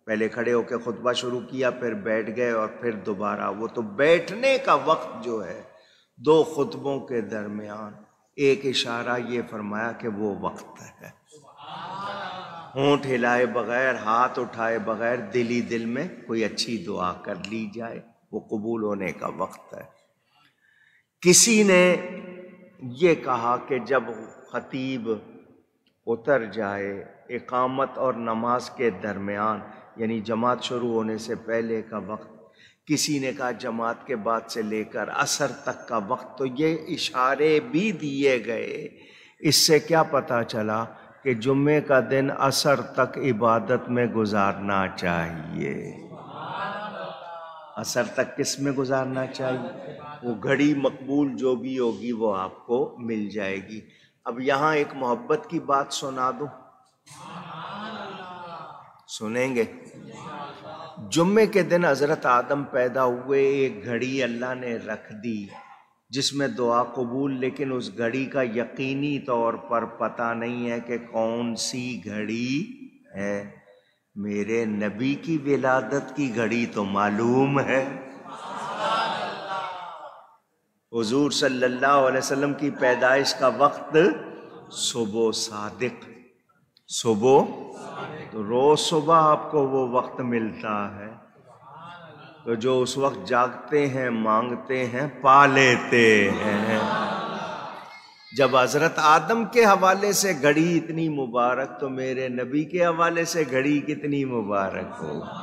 پہلے کھڑے ہو کے خطبہ شروع کیا، پھر بیٹھ گئے اور پھر دوبارہ۔ وہ تو بیٹھنے کا وقت جو ہے دو خطبوں کے درمیان، ایک اشارہ یہ فرمایا کہ وہ وقت ہے۔ ہونٹ ہلائے بغیر، ہاتھ اٹھائے بغیر دل ہی دل میں کوئی اچھی دعا کر لی جائے، وہ قبول ہونے کا وقت ہے۔ کسی نے یہ کہا کہ جب خطیب اتر جائے اقامت اور نماز کے درمیان، یعنی جماعت شروع ہونے سے پہلے کا وقت، کسی نے کہا جماعت کے بعد سے لے کر عصر تک کا وقت، تو یہ اشارے بھی دیے گئے۔ اس سے کیا پتہ چلا کہ جمعے کا دن عصر تک عبادت میں گزارنا چاہیے۔ عصر تک کس میں گزارنا چاہیے؟ وہ گھڑی مقبول جو بھی ہوگی وہ آپ کو مل جائے گی۔ اب یہاں ایک محبت کی بات سنا دوں، سنیں گے؟ جمعے کے دن حضرت آدم پیدا ہوئے، ایک گھڑی اللہ نے رکھ دی جس میں دعا قبول، لیکن اس گھڑی کا یقینی طور پر پتہ نہیں ہے کہ کون سی گھڑی ہے۔ میرے نبی کی ولادت کی گھڑی تو معلوم ہے، حضور صلی اللہ علیہ وسلم کی پیدائش کا وقت صبح صادق، صبح، تو روز صبح آپ کو وہ وقت ملتا ہے، تو جو اس وقت جاگتے ہیں، مانگتے ہیں، پا لیتے ہیں۔ جب حضرت آدم کے حوالے سے گھڑی اتنی مبارک، تو میرے نبی کے حوالے سے گھڑی کتنی مبارک ہوگی۔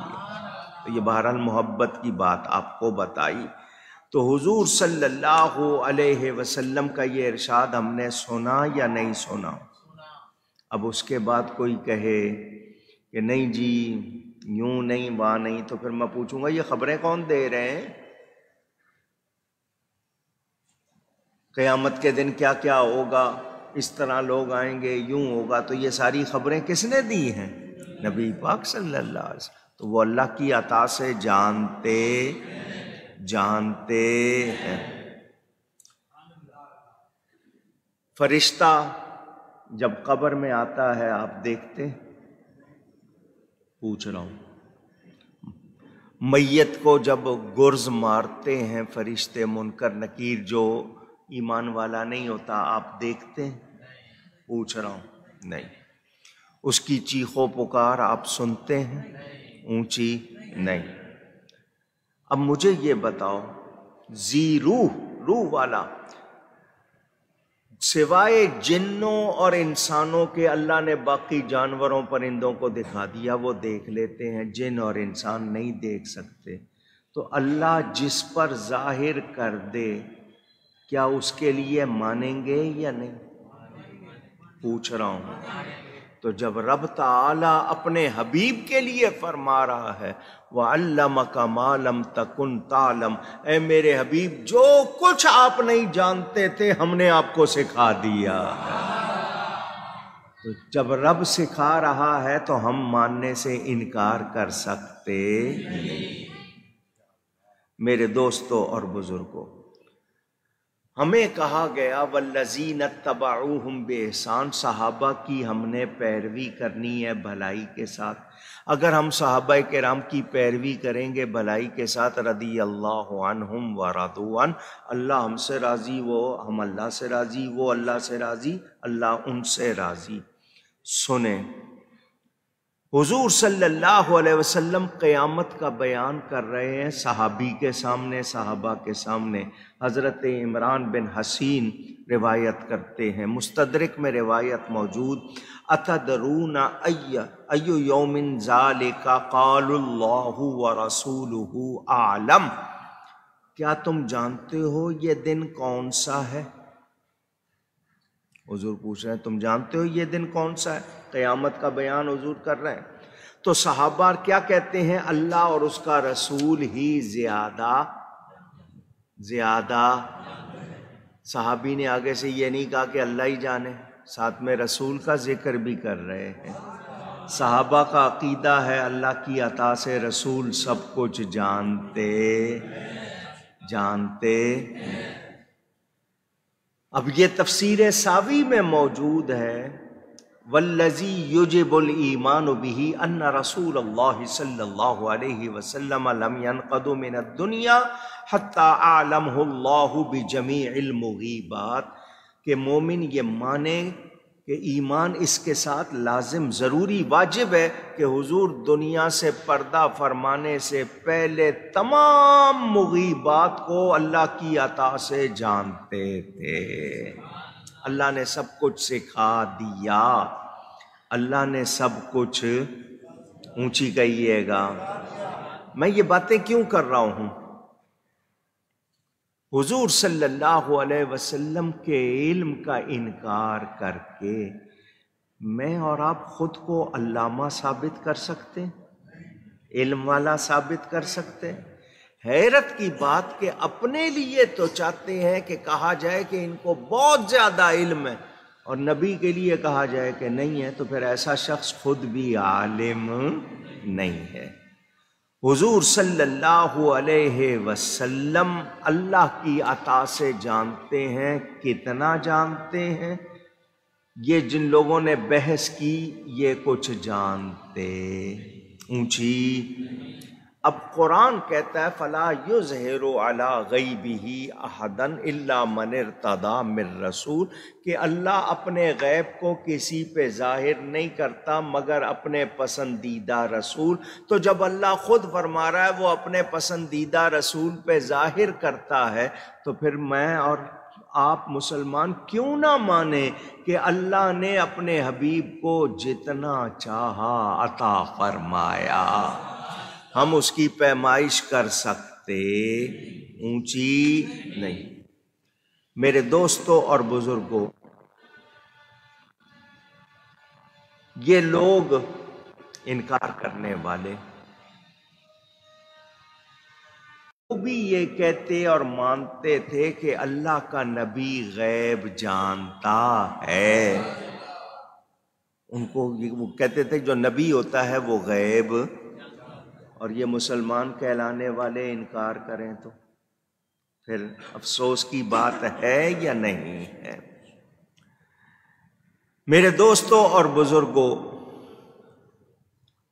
تو یہ بہرحال محبت کی بات آپ کو بتائی۔ تو حضور صلی اللہ علیہ وسلم کا یہ ارشاد ہم نے سنا یا نہیں سنا؟ اب اس کے بعد کوئی کہے کہ نہیں جی یوں نہیں وہاں نہیں، تو پھر میں پوچھوں گا یہ خبریں کون دے رہے ہیں؟ قیامت کے دن کیا کیا ہوگا، اس طرح لوگ آئیں گے، یوں ہوگا، تو یہ ساری خبریں کس نے دی ہیں؟ نبی پاک صلی اللہ علیہ وسلم۔ تو وہ اللہ کی عطا سے جانتے ہیں۔ فرشتہ جب قبر میں آتا ہے آپ دیکھتے، پوچھ رہا ہوں، میت کو جب گرز مارتے ہیں فرشتے منکر نکیر، جو ایمان والا نہیں ہوتا، آپ دیکھتے ہیں؟ پوچھ رہا ہوں، نہیں۔ اس کی چیخ و پکار آپ سنتے ہیں؟ اونچی نہیں۔ اب مجھے یہ بتاؤ، روح والا سوائے جنوں اور انسانوں کے اللہ نے باقی جانوروں پرندوں کو دکھا دیا، وہ دیکھ لیتے ہیں، جن اور انسان نہیں دیکھ سکتے۔ تو اللہ جس پر ظاہر کر دے کیا اس کے لیے مانیں گے یا نہیں؟ پوچھ رہا ہوں۔ تو جب رب تعالی اپنے حبیب کے لیے فرما رہا ہے وَعَلَّمَكَ مَا لَمْ تَكُنْ تَعْلَمْ، اے میرے حبیب جو کچھ آپ نہیں جانتے تھے ہم نے آپ کو سکھا دیا۔ تو جب رب سکھا رہا ہے تو ہم ماننے سے انکار کر سکتے نہیں۔ میرے دوستوں اور بزرگوں، ہمیں کہا گیا وَالَّذِينَ اتَّبَعُوهُمْ بِإِحْسَانٍ، صحابہ کی ہم نے پیروی کرنی ہے بھلائی کے ساتھ۔ اگر ہم صحابہ کرام کی پیروی کریں گے بھلائی کے ساتھ، رضی اللہ عنہم ورضوا عنہ، اللہ ہم سے راضی، وہ ہم اللہ سے راضی، وہ اللہ سے راضی، اللہ ان سے راضی۔ سنیں، حضور صلی اللہ علیہ وسلم قیامت کا بیان کر رہے ہیں صحابی کے سامنے، صحابہ کے سامنے۔ حضرت عمران بن حسین روایت کرتے ہیں، مستدرک میں روایت موجود، اتدرون ای یوم ذالک قالوا اللہ ورسولہ اعلم، کیا تم جانتے ہو یہ دن کون سا ہے؟ حضور پوچھ رہے ہیں تم جانتے ہو یہ دن کون سا ہے؟ قیامت کا بیان حضور کر رہے ہیں۔ تو صحابہ کیا کہتے ہیں؟ اللہ اور اس کا رسول ہی زیادہ۔ صحابی نے آگے سے یہ نہیں کہا کہ اللہ ہی جانے، ساتھ میں رسول کا ذکر بھی کر رہے ہیں۔ صحابہ کا عقیدہ ہے اللہ کی عطا سے رسول سب کچھ جانتے۔ اب یہ تفسیر ساوی میں موجود ہے، والذی یجب الایمان بہ ان رسول اللہ صلی اللہ علیہ وسلم لم ینقض من الدنیا حتی اعلمہ اللہ بجمیع المغیبات، کہ مومن یہ مانے کہ ایمان اس کے ساتھ لازم، ضروری، واجب ہے کہ حضور دنیا سے پردہ فرمانے سے پہلے تمام مغیبات کو اللہ کی عطا سے جانتے تھے۔ اللہ نے سب کچھ سکھا دیا، اللہ نے سب کچھ، اونچی کہیے گا۔ میں یہ باتیں کیوں کر رہا ہوں؟ حضور صلی اللہ علیہ وسلم کے علم کا انکار کر کے میں اور آپ خود کو علامہ ثابت کر سکتے ہیں، علم والا ثابت کر سکتے ہیں؟ حیرت کی بات کہ اپنے لیے تو چاہتے ہیں کہ کہا جائے کہ ان کو بہت زیادہ علم ہے، اور نبی کے لیے کہا جائے کہ نہیں ہے، تو پھر ایسا شخص خود بھی عالم نہیں ہے۔ حضور صلی اللہ علیہ وسلم اللہ کی عطا سے جانتے ہیں، کتنا جانتے ہیں؟ یہ جن لوگوں نے بحث کی یہ کچھ جانتے، اونچی۔ اب قرآن کہتا ہے فَلَا يُظْهِرُ عَلَىٰ غَيْبِهِ أَحَدًا إِلَّا مَنِ ارْتَضَىٰ مِن رَّسُولٍ، کہ اللہ اپنے غیب کو کسی پہ ظاہر نہیں کرتا مگر اپنے پسندیدہ رسول۔ تو جب اللہ خود فرما رہا ہے وہ اپنے پسندیدہ رسول پہ ظاہر کرتا ہے، تو پھر میں اور آپ مسلمان کیوں نہ مانیں کہ اللہ نے اپنے حبیب کو جتنا چاہا عطا فرمایا، ہم اس کی پیمائش کر سکتے اونچی نہیں۔ میرے دوستوں اور بزرگوں، یہ لوگ انکار کرنے والے وہ بھی یہ کہتے اور مانتے تھے کہ اللہ کا نبی غیب جانتا ہے۔ ان کو وہ کہتے تھے جو نبی ہوتا ہے وہ غیب، اور یہ مسلمان کہلانے والے انکار کریں تو پھر افسوس کی بات ہے یا نہیں ہے؟ میرے دوستوں اور بزرگوں،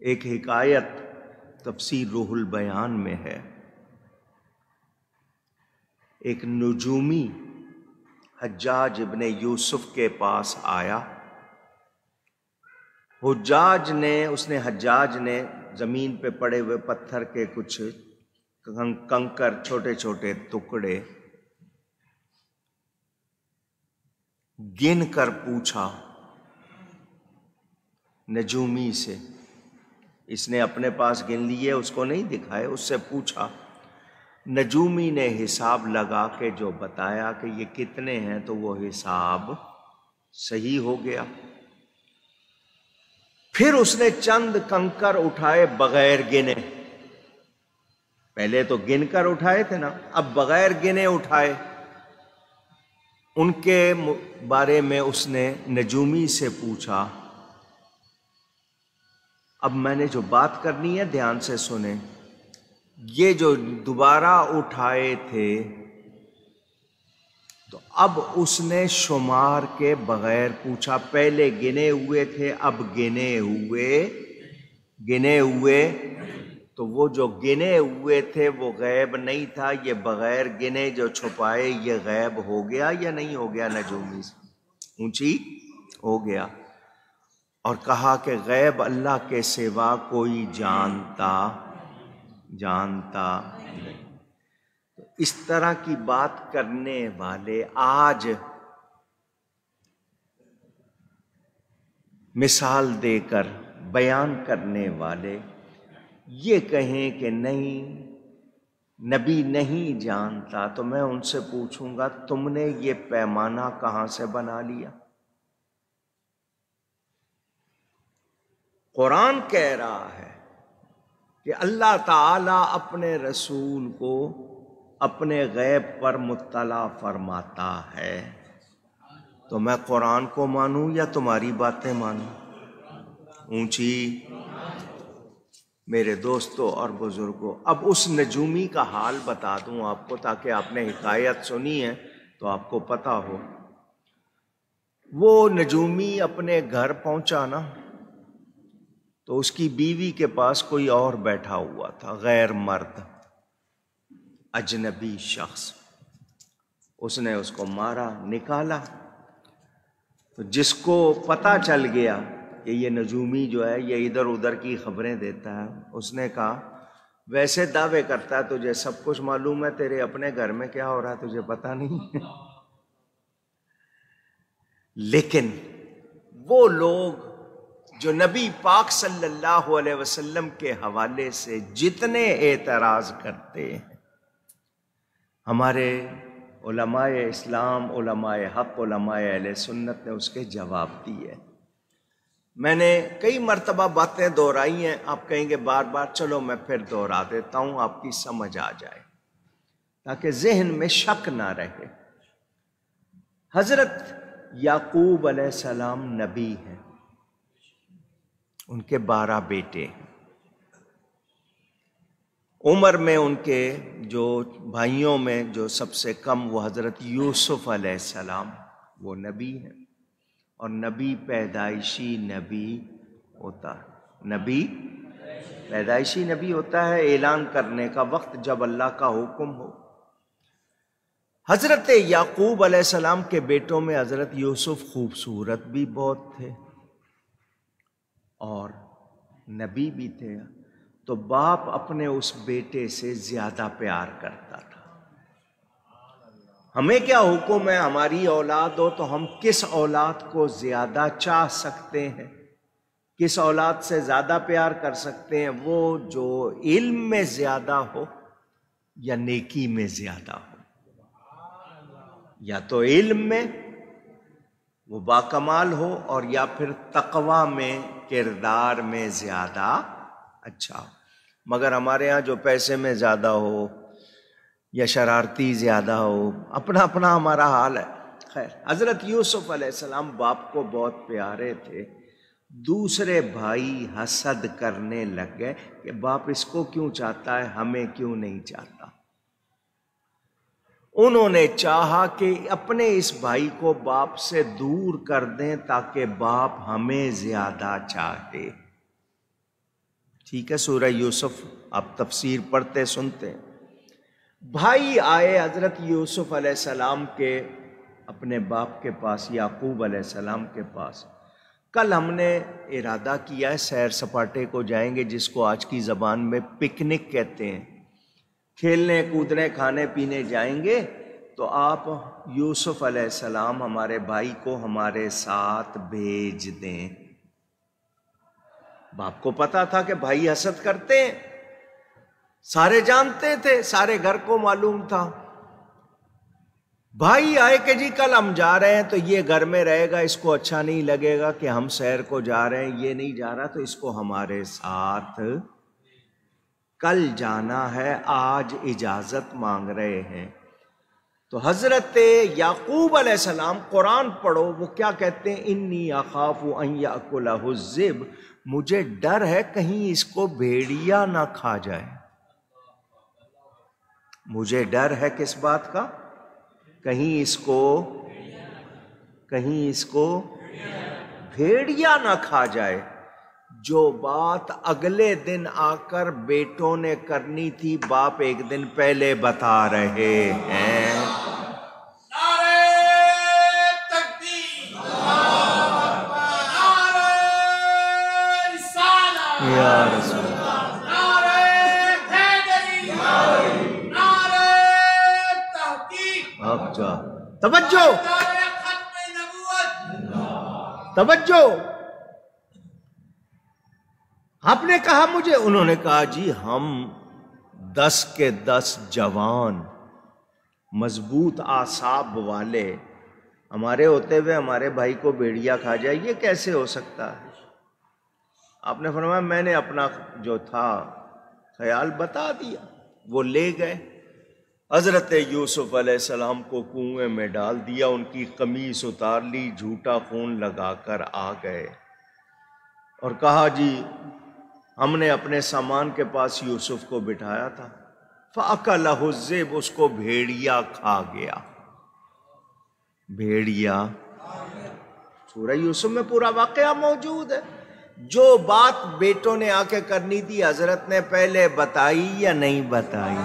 ایک حکایت تفسیر روح البیان میں ہے۔ ایک نجومی حجاج ابن یوسف کے پاس آیا۔ حجاج نے زمین پہ پڑے ہوئے پتھر کے کچھ کنکر چھوٹے چھوٹے ٹکڑے گن کر پوچھا نجومی سے۔ اس نے اپنے پاس گن لیے، اس کو نہیں دکھائے، اس سے پوچھا۔ نجومی نے حساب لگا کے جو بتایا کہ یہ کتنے ہیں تو وہ حساب صحیح ہو گیا۔ پھر اس نے چند کنکر اٹھائے بغیر گنے، پہلے تو گن کر اٹھائے تھے نا، اب بغیر گنے اٹھائے۔ ان کے بارے میں اس نے نجومی سے پوچھا۔ اب میں نے جو بات کرنی ہے دھیان سے سنیں، یہ جو دوبارہ اٹھائے تھے تو اب اس نے شمار کے بغیر پوچھا، پہلے گنے ہوئے تھے اب گنے ہوئے تو وہ جو گنے ہوئے تھے وہ غیب نہیں تھا، یہ بغیر گنے جو چھپائے یہ غیب ہو گیا یا نہیں ہو گیا؟ نجومی سے اونچی ہو گیا۔ اور کہا کہ غیب اللہ کے سوا کوئی جانتا نہیں۔ تو اس طرح کی بات کرنے والے آج مثال دے کر بیان کرنے والے یہ کہیں کہ نہیں نبی نہیں جانتا، تو میں ان سے پوچھوں گا تم نے یہ پیمانہ کہاں سے بنا لیا؟ قرآن کہہ رہا ہے کہ اللہ تعالیٰ اپنے رسول کو اپنے غیب پر مطلع فرماتا ہے، تو میں قرآن کو مانوں یا تمہاری باتیں مانوں؟ اونچی۔ میرے دوستوں اور بزرگوں، اب اس نجومی کا حال بتا دوں آپ کو تاکہ آپ نے حکایت سنی ہے تو آپ کو پتہ ہو۔ وہ نجومی اپنے گھر پہنچا نا تو اس کی بیوی کے پاس کوئی اور بیٹھا ہوا تھا، غیر مرد، اجنبی شخص۔ اس نے اس کو مارا، نکالا۔ تو جس کو پتہ چل گیا کہ یہ نجومی جو ہے یہ ادھر ادھر کی خبریں دیتا ہے، اس نے کہا ویسے دعوے کرتا ہے تجھے سب کچھ معلوم ہے، تیرے اپنے گھر میں کیا ہو رہا ہے تجھے پتہ نہیں؟ لیکن وہ لوگ جو نبی پاک صلی اللہ علیہ وسلم کے حوالے سے جتنے اعتراض کرتے ہیں، ہمارے علماء اسلام، علماء حق، علماء اہل سنت نے اس کے جواب دیے۔ میں نے کئی مرتبہ باتیں دہرائی ہیں، آپ کہیں گے بار بار، چلو میں پھر دہرا دیتا ہوں آپ کی سمجھ آ جائے تاکہ ذہن میں شک نہ رہے۔ حضرت یعقوب علیہ السلام نبی ہیں، ان کے 12 بیٹے ہیں۔ عمر میں ان کے جو بھائیوں میں جو سب سے کم وہ حضرت یوسف علیہ السلام، وہ نبی ہیں، اور نبی پیدائشی نبی ہوتا ہے، نبی پیدائشی نبی ہوتا ہے اعلان کرنے کا وقت جب اللہ کا حکم ہو۔ حضرت یعقوب علیہ السلام کے بیٹوں میں حضرت یوسف خوبصورت بھی بہت تھے اور نبی بھی تھے، تو باپ اپنے اس بیٹے سے زیادہ پیار کرتا تھا۔ ہمیں کیا حکم ہے؟ ہماری اولاد ہو تو ہم کس اولاد کو زیادہ چاہ سکتے ہیں، کس اولاد سے زیادہ پیار کر سکتے ہیں؟ وہ جو علم میں زیادہ ہو یا نیکی میں زیادہ ہو۔ یا تو علم میں وہ باکمال ہو اور یا پھر تقوی میں، کردار میں زیادہ اچھا ہو۔ مگر ہمارے ہاں جو پیسے میں زیادہ ہو یا شرارتی زیادہ ہو، اپنا اپنا ہمارا حال ہے۔ خیر، حضرت یوسف علیہ السلام باپ کو بہت پیارے تھے۔ دوسرے بھائی حسد کرنے لگ گئے کہ باپ اس کو کیوں چاہتا ہے، ہمیں کیوں نہیں چاہتا۔ انہوں نے چاہا کہ اپنے اس بھائی کو باپ سے دور کر دیں تاکہ باپ ہمیں زیادہ چاہے۔ ٹھیک ہے، سورہ یوسف آپ تفسیر پڑھتے سنتے ہیں۔ بھائی آئے حضرت یوسف علیہ السلام کے اپنے باپ کے پاس، یعقوب علیہ السلام کے پاس۔ کل ہم نے ارادہ کیا ہے سیر سپاٹے کو جائیں گے، جس کو آج کی زبان میں پکنک کہتے ہیں۔ کھیلنے کودنے کھانے پینے جائیں گے، تو آپ یوسف علیہ السلام ہمارے بھائی کو ہمارے ساتھ بھیج دیں۔ باپ کو پتا تھا کہ بھائی حسد کرتے ہیں، سارے جانتے تھے، سارے گھر کو معلوم تھا۔ بھائی آئے کہ جی کل ہم جا رہے ہیں تو یہ گھر میں رہے گا، اس کو اچھا نہیں لگے گا کہ ہم سیر کو جا رہے ہیں، یہ نہیں جا رہا تو اس کو ہمارے ساتھ کل جانا ہے، آج اجازت مانگ رہے ہیں۔ تو حضرت یعقوب علیہ السلام، قرآن پڑھو، وہ کیا کہتے ہیں؟ انی اخاف ان یاکلہ الذئب، مجھے ڈر ہے کہیں اس کو بھیڑیا نہ کھا جائے۔ مجھے ڈر ہے کس بات کا؟ کہیں اس کو بھیڑیا نہ کھا جائے۔ جو بات اگلے دن آ کر بیٹوں نے کرنی تھی، باپ ایک دن پہلے بتا رہے ہیں۔ نعرہ تکبیر، نعرہ رسالت، یا رسول نعرہ حیدری، نعرہ تحقیق، اب جا توجہ نعرہ ختم نبوت۔ توجہ۔ آپ نے کہا مجھے، انہوں نے کہا جی ہم 10 کے 10 جوان مضبوط اعصاب والے، ہمارے ہوتے ہوئے ہمارے بھائی کو بھیڑیا کھا جائے، یہ کیسے ہو سکتا ہے؟ آپ نے فرمایا میں نے اپنا جو تھا خیال بتا دیا، وہ لے گئے۔ حضرت یوسف علیہ السلام کو کنویں میں ڈال دیا، ان کی قمیص اتار لی، جھوٹا خون لگا کر آ گئے اور کہا جی ہم نے اپنے سامان کے پاس یوسف کو بٹھایا تھا، فَأَكَلَهُ الذِّئْبُ، اس کو بھیڑیا کھا گیا۔ بھیڑیا، سورہ یوسف میں پورا واقعہ موجود ہے۔ جو بات بیٹوں نے آ کے کرنی تھی حضرت نے پہلے بتائی یا نہیں بتائی؟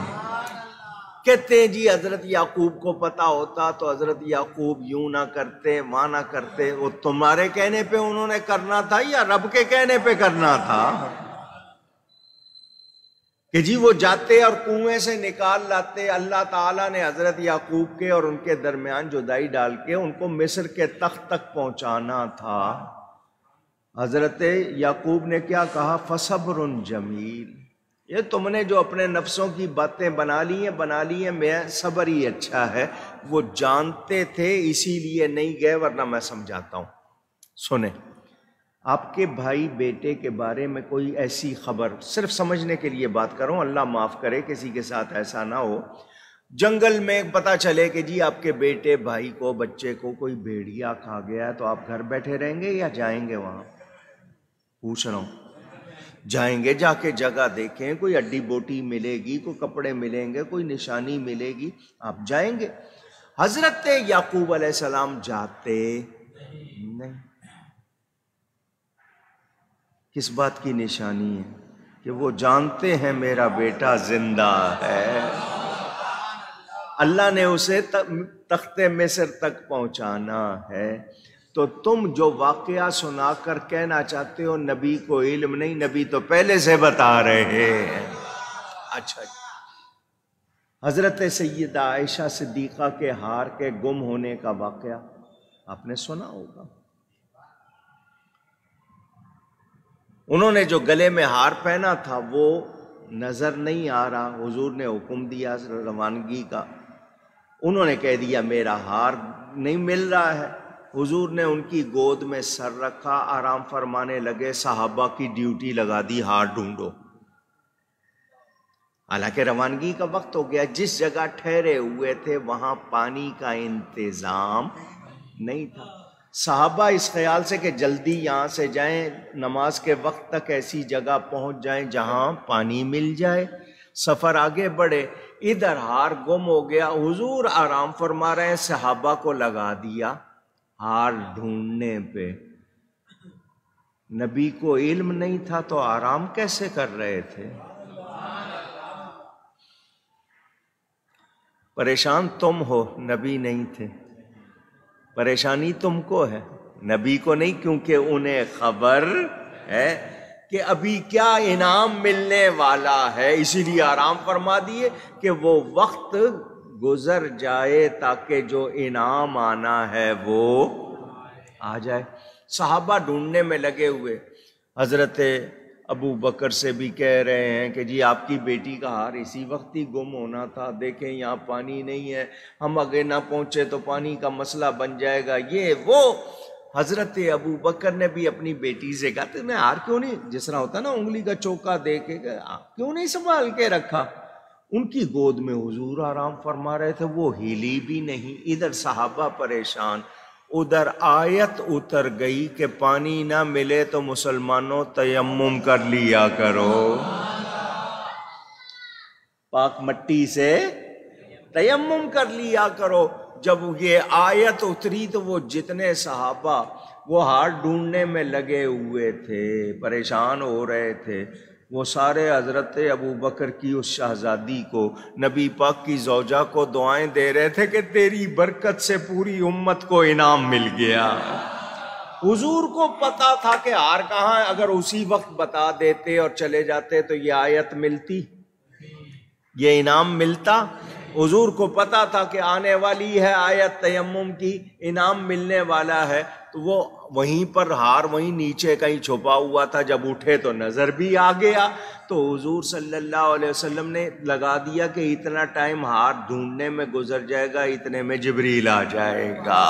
کہتے ہیں جی حضرت یعقوب کو پتا ہوتا تو حضرت یعقوب یوں نہ کرتے، وہاں نہ کرتے۔ وہ تمہارے کہنے پہ انہوں نے کرنا تھا یا رب کے کہنے پہ کرنا تھا؟ کہ جی وہ جاتے اور کنویں سے نکال لاتے۔ اللہ تعالیٰ نے حضرت یعقوب کے اور ان کے درمیان جدائی ڈال کے ان کو مصر کے تخت تک پہنچانا تھا۔ حضرت یعقوب نے کیا کہا؟ فَصَبْرٌ جَمِيلٌ، یہ تم نے جو اپنے نفسوں کی باتیں بنا لی ہیں، میں صبر ہی اچھا ہے۔ وہ جانتے تھے اسی لیے نہیں گئے، ورنہ میں سمجھاتا ہوں۔ سنیں، آپ کے بھائی بیٹے کے بارے میں کوئی ایسی خبر، صرف سمجھنے کے لیے بات کروں، اللہ معاف کرے کسی کے ساتھ ایسا نہ ہو، جنگل میں پتہ چلے کہ جی آپ کے بیٹے بھائی کو، بچے کو کوئی بھیڑیا کھا گیا ہے، تو آپ گھر بیٹھے رہیں گے یا جائیں گے وہاں؟ پوچھ رہا ہوں۔ جائیں گے، جا کے جگہ دیکھیں، کوئی ہڈی بوٹی ملے گی، کوئی کپڑے ملیں گے، کوئی نشانی ملے گی، آپ جائیں گے؟ حضرت یعقوب علیہ السلام جاتے نہیں۔ کس بات کی نشانی ہے؟ کہ وہ جانتے ہیں میرا بیٹا زندہ ہے، اللہ نے اسے تخت مصر تک پہنچانا ہے۔ تو تم جو واقعہ سنا کر کہنا چاہتے ہو نبی کو علم نہیں، نبی تو پہلے سے بتا رہے ہیں۔ اچھا جی، حضرت سیدہ عائشہ صدیقہ کے ہار کے گم ہونے کا واقعہ آپ نے سنا ہوگا۔ انہوں نے جو گلے میں ہار پہنا تھا وہ نظر نہیں آ رہا، حضور نے حکم دیا روانگی کا، انہوں نے کہہ دیا میرا ہار نہیں مل رہا ہے، حضور نے ان کی گود میں سر رکھا، آرام فرمانے لگے، صحابہ کی ڈیوٹی لگا دی، ہار ڈھونڈو۔ حالانکہ روانگی کا وقت ہو گیا، جس جگہ ٹھہرے ہوئے تھے وہاں پانی کا انتظام نہیں تھا۔ صحابہ اس خیال سے کہ جلدی یہاں سے جائیں، نماز کے وقت تک ایسی جگہ پہنچ جائیں جہاں پانی مل جائے، سفر آگے بڑھے۔ ادھر ہار گم ہو گیا، حضور آرام فرما رہے ہیں، صحابہ کو لگا دیا ہار ڈھونڈنے پہ۔ نبی کو علم نہیں تھا تو آرام کیسے کر رہے تھے؟ پریشان تم ہو، نبی نہیں تھے، پریشانی تم کو ہے، نبی کو نہیں، کیونکہ انہیں خبر ہے کہ ابھی کیا انعام ملنے والا ہے، اسی لیے آرام فرما دیے کہ وہ وقت گزر جائے تاکہ جو انعام آنا ہے وہ آ جائے۔ صحابہ ڈھونڈنے میں لگے ہوئے، حضرت ابو بکر سے بھی کہہ رہے ہیں کہ جی آپ کی بیٹی کا ہار اسی وقت ہی گم ہونا تھا، دیکھیں یہاں پانی نہیں ہے، ہم آگے نہ پہنچے تو پانی کا مسئلہ بن جائے گا، یہ وہ۔ حضرت ابو بکر نے بھی اپنی بیٹی سے کہا تم نے ہار کیوں نہیں، جس طرح ہوتا نا انگلی کا چوکا دے کے، کیوں نہیں سنبھال کے رکھا؟ ان کی گود میں حضور آرام فرما رہے تھے، وہ ہلی بھی نہیں۔ ادھر صحابہ پریشان، ادھر آیت اتر گئی کہ پانی نہ ملے تو مسلمانوں تیمم کر لیا کرو، پاک مٹی سے تیمم کر لیا کرو۔ جب یہ آیت اتری تو وہ جتنے صحابہ وہ ہار ڈھونڈنے میں لگے ہوئے تھے، پریشان ہو رہے تھے، وہ سارے حضرت ابو بکر کی اس شہزادی کو، نبی پاک کی زوجہ کو دعائیں دے رہے تھے کہ تیری برکت سے پوری امت کو انعام مل گیا۔ حضور کو پتا تھا کہ ہار کہاں ہے، اگر اسی وقت بتا دیتے اور چلے جاتے تو یہ آیت ملتی، یہ انعام ملتا۔ حضور کو پتا تھا کہ آنے والی ہے آیت تیمم کی، انعام ملنے والا ہے، تو وہ وہیں پر ہار وہیں نیچے کہیں چھپا ہوا تھا، جب اٹھے تو نظر بھی آ گیا، تو حضور صلی اللہ علیہ وسلم نے لگا دیا کہ اتنا ٹائم ہار ڈھونڈنے میں گزر جائے گا، اتنے میں جبریل آ جائے گا۔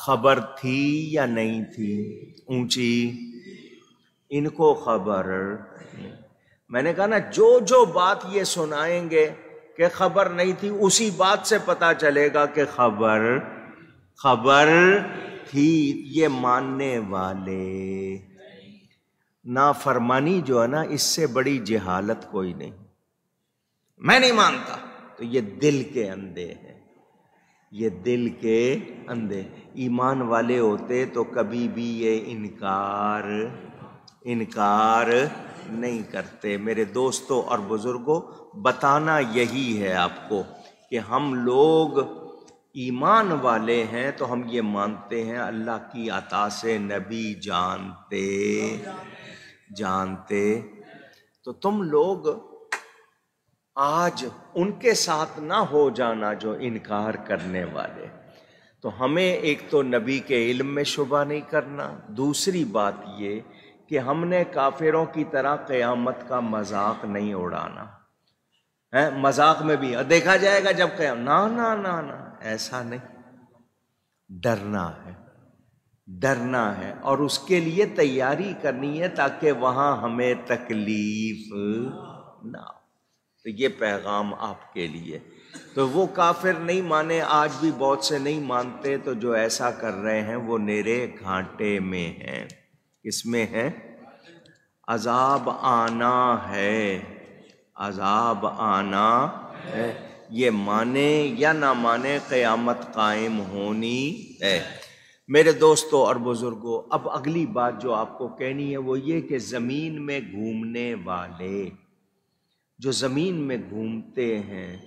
خبر تھی یا نہیں تھی اونچی؟ ان کو خبر، میں نے کہا نا جو جو بات یہ سنائیں گے کہ خبر نہیں تھی، اسی بات سے پتا چلے گا کہ خبر تھی۔ یہ ماننے والے، نافرمانی جو ہے نا، اس سے بڑی جہالت کوئی نہیں۔ میں نہیں مانتا تو یہ دل کے اندھے ہیں، یہ دل کے اندھے۔ ایمان والے ہوتے تو کبھی بھی یہ انکار نہیں کرتے۔ میرے دوستوں اور بزرگوں، بتانا یہی ہے آپ کو کہ ہم لوگ ایمان والے ہیں تو ہم یہ مانتے ہیں اللہ کی عطا سے نبی جانتے، تو تم لوگ آج ان کے ساتھ نہ ہو جانا جو انکار کرنے والے۔ تو ہمیں ایک تو نبی کے علم میں شبہ نہیں کرنا، دوسری بات یہ کہ ہم نے کافروں کی طرح قیامت کا مذاق نہیں اڑانا ہے۔ مذاق میں بھی دیکھا جائے گا جب قیامت، نہ ایسا نہیں، ڈرنا ہے اور اس کے لیے تیاری کرنی ہے تاکہ وہاں ہمیں تکلیف نہ ہو۔ تو یہ پیغام آپ کے لیے۔ تو وہ کافر نہیں مانے، آج بھی بہت سے نہیں مانتے، تو جو ایسا کر رہے ہیں وہ نیرے گھاٹے میں ہیں۔ اس میں ہے عذاب آنا ہے، عذاب آنا ہے، یہ مانے یا نہ مانے قیامت قائم ہونی ہے۔ میرے دوستوں اور بزرگوں، اب اگلی بات جو آپ کو کہنی ہے وہ یہ کہ زمین میں گھومنے والے جو زمین میں گھومتے ہیں،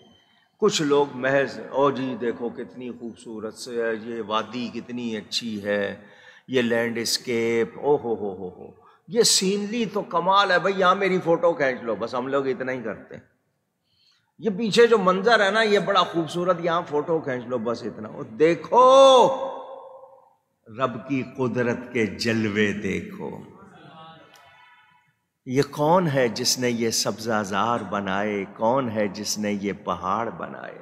کچھ لوگ محض او جی دیکھو کتنی خوبصورت سے ہے، یہ وادی کتنی اچھی ہے، یہ لینڈ اسکیپ، او ہو یہ سینری تو کمال ہے بھائی، یہاں میری فوٹو کھینچ لو، بس ہم لوگ اتنا ہی کرتے ہیں۔ یہ پیچھے جو منظر ہے نا یہ بڑا خوبصورت، یہاں فوٹو کھینچ لو، بس اتنا۔ دیکھو رب کی قدرت کے جلوے دیکھو، یہ کون ہے جس نے یہ سبزہ زار بنائے، کون ہے جس نے یہ پہاڑ بنائے۔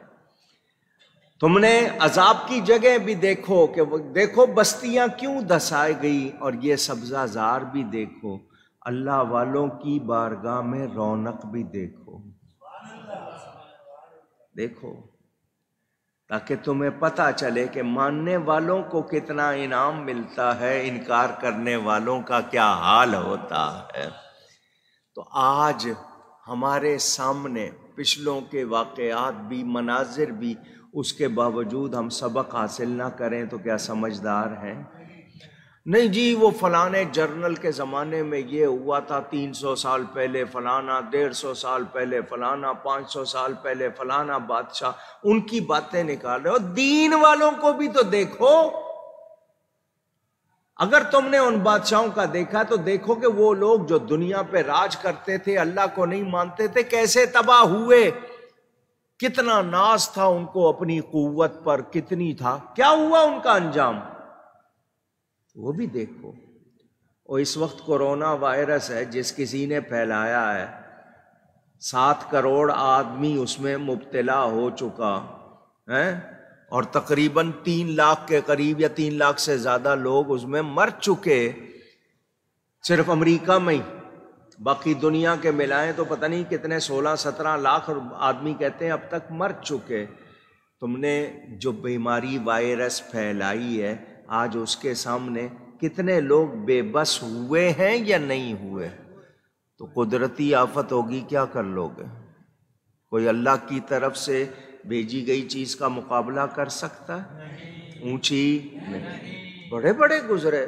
تم نے عذاب کی جگہ بھی دیکھو کہ دیکھو بستیاں کیوں دھسائی گئی، اور یہ سبزہ زار بھی دیکھو، اللہ والوں کی بارگاہ میں رونق بھی دیکھو، دیکھو تاکہ تمہیں پتہ چلے کہ ماننے والوں کو کتنا انعام ملتا ہے، انکار کرنے والوں کا کیا حال ہوتا ہے۔ تو آج ہمارے سامنے پچھلوں کے واقعات بھی، مناظر بھی، اس کے باوجود ہم سبق حاصل نہ کریں تو کیا سمجھدار ہیں؟ نہیں جی وہ فلانے جرنل کے زمانے میں یہ ہوا تھا، 300 سال پہلے فلانا، 150 سال پہلے فلانا، 500 سال پہلے فلانا بادشاہ، ان کی باتیں نکال رہے ہو۔ دین والوں کو بھی تو دیکھو، اگر تم نے ان بادشاہوں کا دیکھا تو دیکھو کہ وہ لوگ جو دنیا پہ راج کرتے تھے، اللہ کو نہیں مانتے تھے، کیسے تباہ ہوئے، کتنا ناز تھا ان کو اپنی قوت پر، کتنی تھا، کیا ہوا ان کا انجام، وہ بھی دیکھو۔ اور اس وقت کورونا وائرس ہے جس کسی نے پھیلایا ہے، 7 کروڑ آدمی اس میں مبتلا ہو چکا ہے، اور تقریباً 3 لاکھ کے قریب یا 3 لاکھ سے زیادہ لوگ اس میں مر چکے، صرف امریکہ میں ہی، باقی دنیا کے ملائیں تو پتہ نہیں کتنے 16-17 لاکھ آدمی کہتے ہیں اب تک مر چکے۔ تم نے جو بیماری وائرس پھیلائی ہے، آج اس کے سامنے کتنے لوگ بے بس ہوئے ہیں یا نہیں ہوئے؟ تو قدرتی آفت ہوگی، کیا کر لوگے؟ کوئی اللہ کی طرف سے بھیجی گئی چیز کا مقابلہ کر سکتا ہے؟ اونچی نہیں۔ بڑے بڑے گزرے،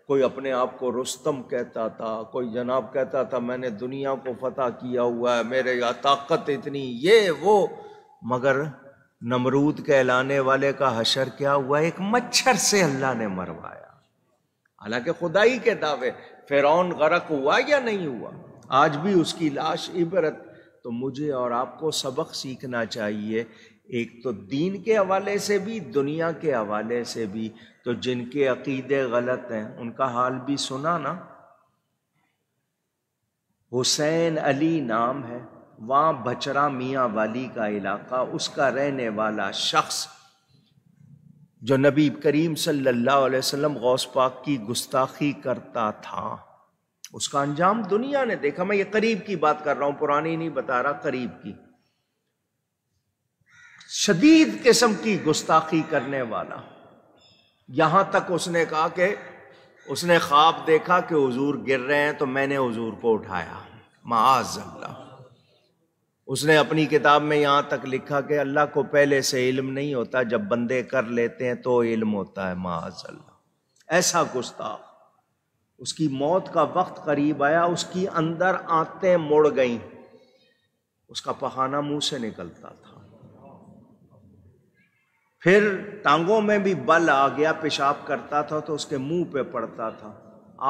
کوئی اپنے آپ کو رستم کہتا تھا، کوئی جناب کہتا تھا میں نے دنیا کو فتح کیا ہوا ہے، میرے یہاں طاقت اتنی، یہ وہ، مگر نمرود کہلانے والے کا حشر کیا ہوا؟ ایک مچھر سے اللہ نے مروایا، حالانکہ خدائی کے دعوے۔ فرعون غرق ہوا یا نہیں ہوا؟ آج بھی اس کی لاش عبرت۔ تو مجھے اور آپ کو سبق سیکھنا چاہیے، ایک تو دین کے حوالے سے بھی، دنیا کے حوالے سے بھی۔ تو جن کے عقیدے غلط ہیں ان کا حال بھی سنا نا۔ حسین علی نام ہے، وہاں بچرا میاں والی کا علاقہ، اس کا رہنے والا شخص جو نبی کریم صلی اللہ علیہ وسلم غوث پاک کی گستاخی کرتا تھا، اس کا انجام دنیا نے دیکھا۔ میں یہ قریب کی بات کر رہا ہوں، پرانی نہیں بتا رہا، قریب کی۔ شدید قسم کی گستاخی کرنے والا، یہاں تک اس نے کہا کہ اس نے خواب دیکھا کہ حضور گر رہے ہیں تو میں نے حضور کو اٹھایا، معاذ اللہ۔ اس نے اپنی کتاب میں یہاں تک لکھا کہ اللہ کو پہلے سے علم نہیں ہوتا، جب بندے کر لیتے ہیں تو علم ہوتا ہے، معاذ اللہ۔ ایسا گستاخ، اس کی موت کا وقت قریب آیا، اس کی اندر آنتیں مڑ گئیں، اس کا پخانہ منہ سے نکلتا تھا، پھر ٹانگوں میں بھی بل آ گیا، پیشاب کرتا تھا تو اس کے منہ پہ پڑتا تھا۔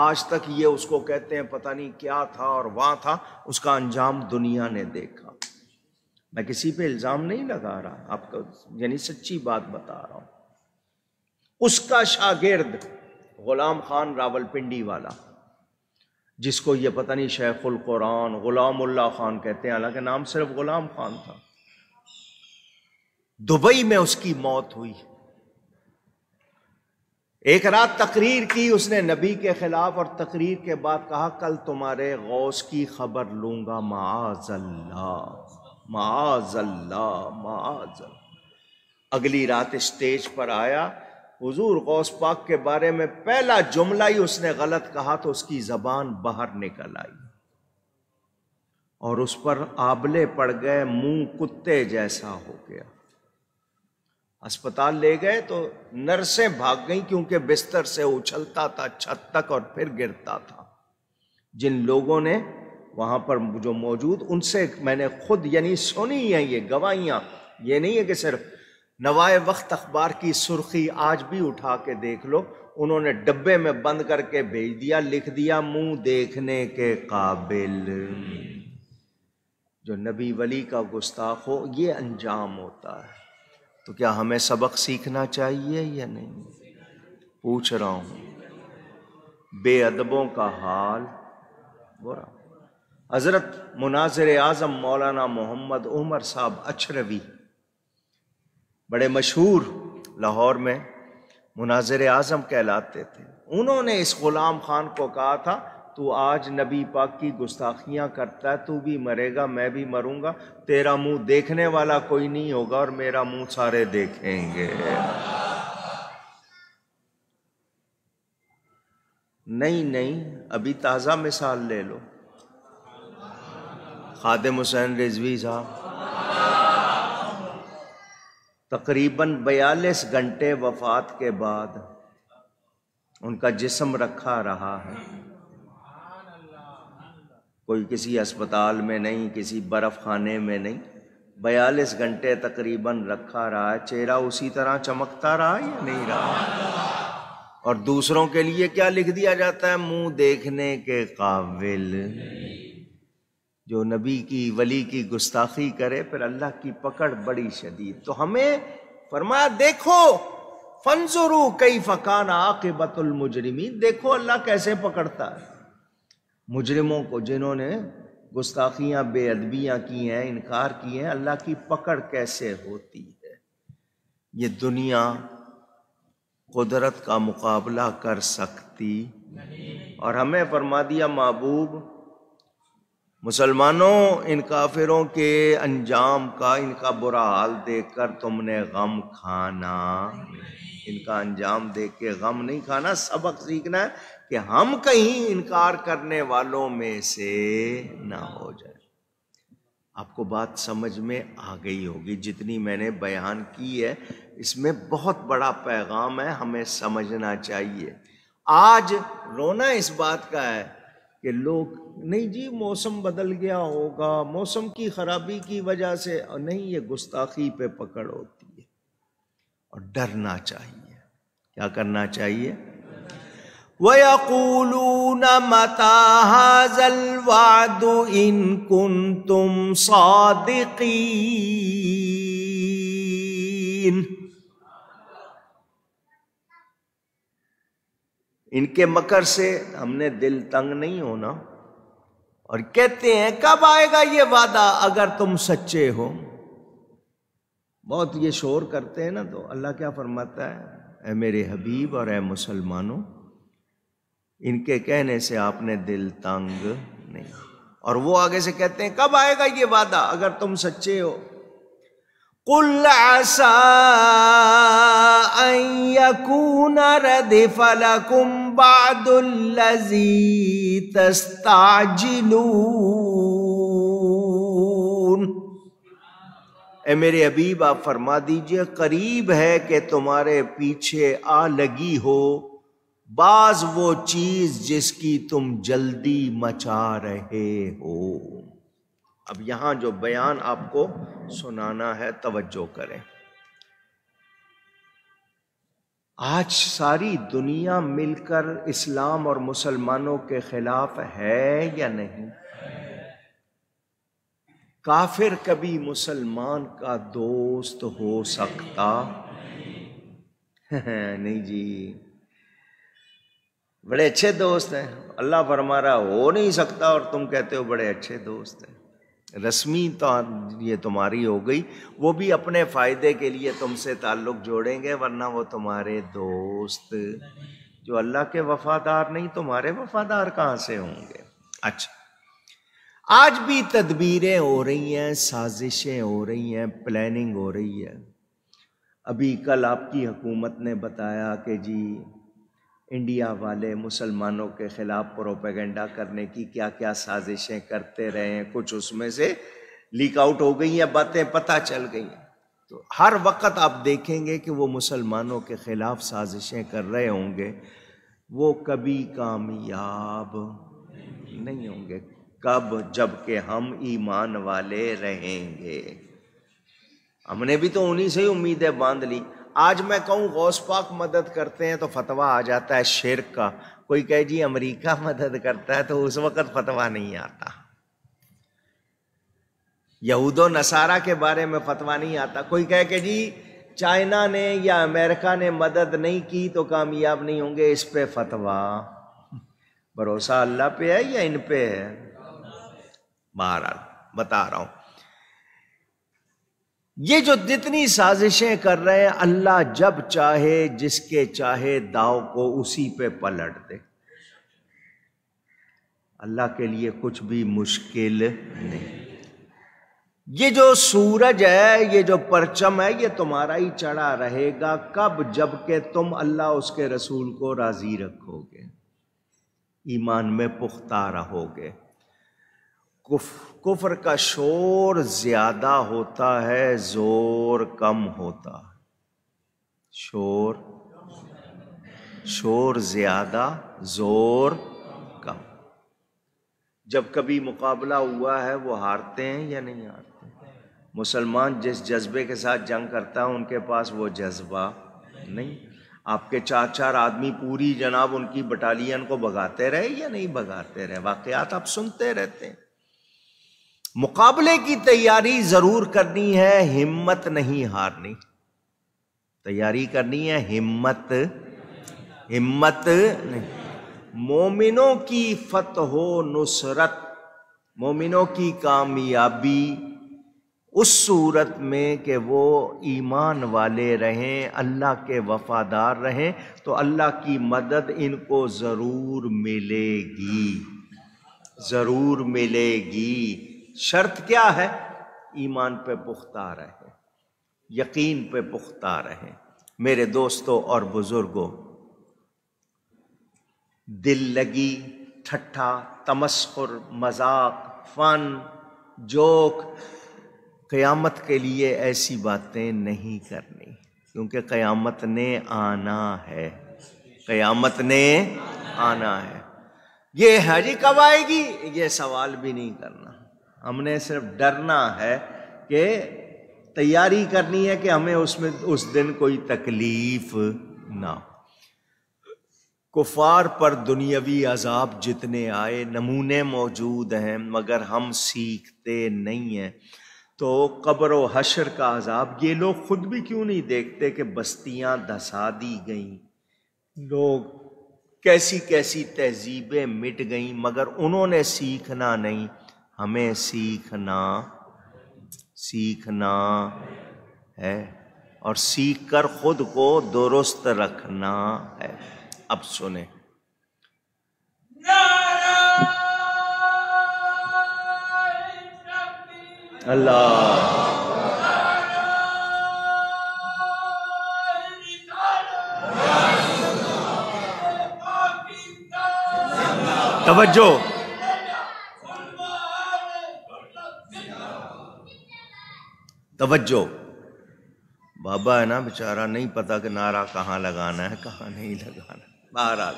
آج تک یہ اس کو کہتے ہیں پتہ نہیں کیا تھا اور وہاں تھا، اس کا انجام دنیا نے دیکھا۔ میں کسی پہ الزام نہیں لگا رہا، آپ کو یعنی سچی بات بتا رہا ہوں۔ اس کا شاگرد غلام خان راولپنڈی والا، جس کو یہ پتہ نہیں شیخ القرآن غلام اللہ خان کہتے ہیں، حالانکہ نام صرف غلام خان تھا، دبئی میں اس کی موت ہوئی۔ ایک رات تقریر کی اس نے نبی کے خلاف، اور تقریر کے بعد کہا کل تمہارے غوث کی خبر لوں گا، معاذ اللہ معاذ اللہ معاذ اللہ۔ اگلی رات اسٹیج پر آیا، حضور غوث پاک کے بارے میں پہلا جملہ ہی اس نے غلط کہا تو اس کی زبان باہر نکل آئی اور اس پر آبلے پڑ گئے، منہ کتے جیسا ہو گیا۔ اسپتال لے گئے تو نرسیں بھاگ گئیں کیونکہ بستر سے اچھلتا تھا چھت تک اور پھر گرتا تھا۔ جن لوگوں نے وہاں پر جو موجود، ان سے میں نے خود یعنی سنی ہیں یہ گواہیاں، یہ نہیں ہے کہ صرف نوائے وقت اخبار کی سرخی آج بھی اٹھا کے دیکھ لو، انہوں نے ڈبے میں بند کر کے بھیج دیا، لکھ دیا منہ دیکھنے کے قابل۔ جو نبی ولی کا گستاخ ہو یہ انجام ہوتا ہے۔ تو کیا ہمیں سبق سیکھنا چاہیے یا نہیں؟ پوچھ رہا ہوں، بے ادبوں کا حال برا۔ حضرت مناظر اعظم مولانا محمد عمر صاحب اچھروی بڑے مشہور لاہور میں مناظر اعظم کہلاتے تھے، انہوں نے اس غلام خان کو کہا تھا تو آج نبی پاک کی گستاخیاں کرتا ہے، تو بھی مرے گا میں بھی مروں گا، تیرا منہ دیکھنے والا کوئی نہیں ہوگا اور میرا منہ سارے دیکھیں گے۔ نہیں ابھی تازہ مثال لے لو، خادم حسین رضوی صاحب تقریباً 42 گھنٹے وفات کے بعد ان کا جسم رکھا رہا ہے، کوئی کسی اسپتال میں نہیں، کسی برف خانے میں نہیں، 42 گھنٹے تقریباً رکھا رہا ہے، چہرہ اسی طرح چمکتا رہا یا نہیں رہا؟ اور دوسروں کے لیے کیا لکھ دیا جاتا ہے؟ منہ دیکھنے کے قابل۔ جو نبی کی ولی کی گستاخی کرے پھر اللہ کی پکڑ بڑی شدید۔ تو ہمیں فرمایا دیکھو فانظروا کیف کان عاقبۃ المجرمین، دیکھو اللہ کیسے پکڑتا ہے مجرموں کو، جنہوں نے گستاخیاں بے ادبیاں کی ہیں، انکار کیے ہیں، اللہ کی پکڑ کیسے ہوتی ہے۔ یہ دنیا قدرت کا مقابلہ کر سکتی، اور ہمیں فرما دیا محبوب مسلمانوں ان کافروں کے انجام کا، ان کا برا حال دیکھ کر تم نے غم کھانا، ان کا انجام دیکھ کے غم نہیں کھانا، سبق سیکھنا ہے کہ ہم کہیں انکار کرنے والوں میں سے نہ ہو جائے۔ آپ کو بات سمجھ میں آ گئی ہوگی، جتنی میں نے بیان کی ہے اس میں بہت بڑا پیغام ہے، ہمیں سمجھنا چاہیے۔ آج رونا اس بات کا ہے کہ لوگ نہیں جی موسم بدل گیا ہوگا، موسم کی خرابی کی وجہ سے نہیں، یہ گستاخی پہ پکڑ ہوتی ہے، اور ڈرنا چاہیے۔ کیا کرنا چاہیے؟ وَيَقُولُونَ مَتَىٰ هَٰذَا الْوَعْدُ إِن كُنتُمْ صَادِقِينَ۔ ان کے مکر سے ہم نے دل تنگ نہیں ہونا، اور کہتے ہیں کب آئے گا یہ وعدہ اگر تم سچے ہو۔ بہت یہ شور کرتے ہیں نا، تو اللہ کیا فرماتا ہے؟ اے میرے حبیب اور اے مسلمانوں، ان کے کہنے سے آپ نے دل تنگ نہیں، اور وہ آگے سے کہتے ہیں کب آئے گا یہ وعدہ اگر تم سچے ہو۔ قُلْ عَسَىٰ أَن يَكُونَ رَدِفَ لَكُمْ بَعْضُ الَّذِي تَسْتَعْجِلُونَ۔ اے میرے حبیب آپ فرما دیجئے قریب ہے کہ تمہارے پیچھے آ لگی ہو بعض وہ چیز جس کی تم جلدی مچا رہے ہو۔ اب یہاں جو بیان آپ کو سنانا ہے توجہ کریں۔ آج ساری دنیا مل کر اسلام اور مسلمانوں کے خلاف ہے یا نہیں؟ کافر کبھی مسلمان کا دوست ہو سکتا نہیں جی، بڑے اچھے دوست ہیں، اللہ فرما رہا ہو نہیں سکتا اور تم کہتے ہو بڑے اچھے دوست ہیں۔ رسمی تو یہ تمہاری ہو گئی، وہ بھی اپنے فائدے کے لیے تم سے تعلق جوڑیں گے، ورنہ وہ تمہارے دوست جو اللہ کے وفادار نہیں تمہارے وفادار کہاں سے ہوں گے؟ اچھا، آج بھی تدبیریں ہو رہی ہیں، سازشیں ہو رہی ہیں، پلاننگ ہو رہی ہے۔ ابھی کل آپ کی حکومت نے بتایا کہ جی انڈیا والے مسلمانوں کے خلاف پروپیگنڈا کرنے کی کیا کیا سازشیں کرتے رہے ہیں، کچھ اس میں سے لیک آؤٹ ہو گئی ہیں، باتیں پتہ چل گئی ہیں۔ تو ہر وقت آپ دیکھیں گے کہ وہ مسلمانوں کے خلاف سازشیں کر رہے ہوں گے، وہ کبھی کامیاب نہیں ہوں گے۔ کب؟ جب کہ ہم ایمان والے رہیں گے۔ ہم نے بھی تو انہی سے ہی امیدیں باندھ لی۔ آج میں کہوں غوث پاک مدد کرتے ہیں تو فتویٰ آ جاتا ہے شرک کا، کوئی کہے جی امریکہ مدد کرتا ہے تو اس وقت فتویٰ نہیں آتا، یہود و نصارہ کے بارے میں فتویٰ نہیں آتا، کوئی کہے کہ جی چائنا نے یا امریکہ نے مدد نہیں کی تو کامیاب نہیں ہوں گے، اس پہ فتویٰ۔ بھروسہ اللہ پہ ہے یا ان پہ ہے؟ بہرحال بتا رہا ہوں، یہ جو جتنی سازشیں کر رہے ہیں، اللہ جب چاہے جس کے چاہے داؤ کو اسی پہ پلٹ دے۔ اللہ کے لیے کچھ بھی مشکل نہیں۔ یہ جو سورج ہے، یہ جو پرچم ہے، یہ تمہارا ہی چڑھا رہے گا۔ کب؟ جب کہ تم اللہ اس کے رسول کو راضی رکھو گے، ایمان میں پختہ رہو گے۔ کفر کا شور زیادہ ہوتا ہے، زور کم ہوتا ہے۔ شور زیادہ، زور کم۔ جب کبھی مقابلہ ہوا ہے وہ ہارتے ہیں یا نہیں ہارتے؟ مسلمان جس جذبے کے ساتھ جنگ کرتا ہے ان کے پاس وہ جذبہ نہیں۔ آپ کے 4 آدمی پوری جناب ان کی بٹالین کو بھگاتے رہے یا نہیں بھگاتے رہے؟ واقعات آپ سنتے رہتے ہیں۔ مقابلے کی تیاری ضرور کرنی ہے، ہمت نہیں ہارنی۔ تیاری کرنی ہے، ہمت نہیں۔ مومنوں کی فتح و نصرت، مومنوں کی کامیابی اس صورت میں کہ وہ ایمان والے رہیں، اللہ کے وفادار رہیں، تو اللہ کی مدد ان کو ضرور ملے گی، ضرور ملے گی۔ شرط کیا ہے؟ ایمان پہ پختہ رہیں، یقین پہ پختہ رہیں۔ میرے دوستوں اور بزرگوں، دل لگی، ٹھٹھا، تمسخر، مذاق، فن، جوک، قیامت کے لیے ایسی باتیں نہیں کرنی، کیونکہ قیامت نے آنا ہے، قیامت نے آنا ہے۔ یہ ہے جی کب آئے گی، یہ سوال بھی نہیں کرنا، ہم نے صرف ڈرنا ہے کہ تیاری کرنی ہے کہ ہمیں اس دن کوئی تکلیف نہ ہو۔ کفار پر دنیاوی عذاب جتنے آئے، نمونے موجود ہیں، مگر ہم سیکھتے نہیں ہیں۔ تو قبر و حشر کا عذاب یہ لوگ خود بھی کیوں نہیں دیکھتے کہ بستیاں دھسا دی گئیں، لوگ کیسی کیسی تہذیبیں مٹ گئیں، مگر انہوں نے سیکھنا نہیں۔ ہمیں سیکھنا ہے اور سیکھ کر خود کو درست رکھنا ہے۔ اب سنیں، اللہ توجہ، توجہ۔ بابا ہے نا بیچارہ، نہیں پتا کہ نعرہ کہاں لگانا ہے کہاں نہیں لگانا۔ بہرحال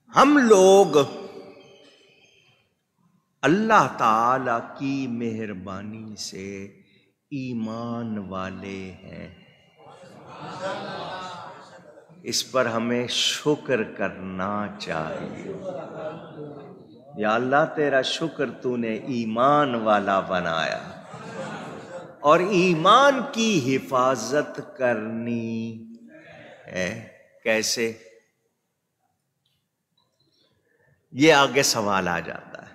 ہم لوگ اللہ تعالی کی مہربانی سے ایمان والے ہیں، اس پر ہمیں شکر کرنا چاہیے۔ یا اللہ تیرا شکر تو نے ایمان والا بنایا، اور ایمان کی حفاظت کرنی ہے۔ کیسے؟ یہ آگے سوال آ جاتا ہے،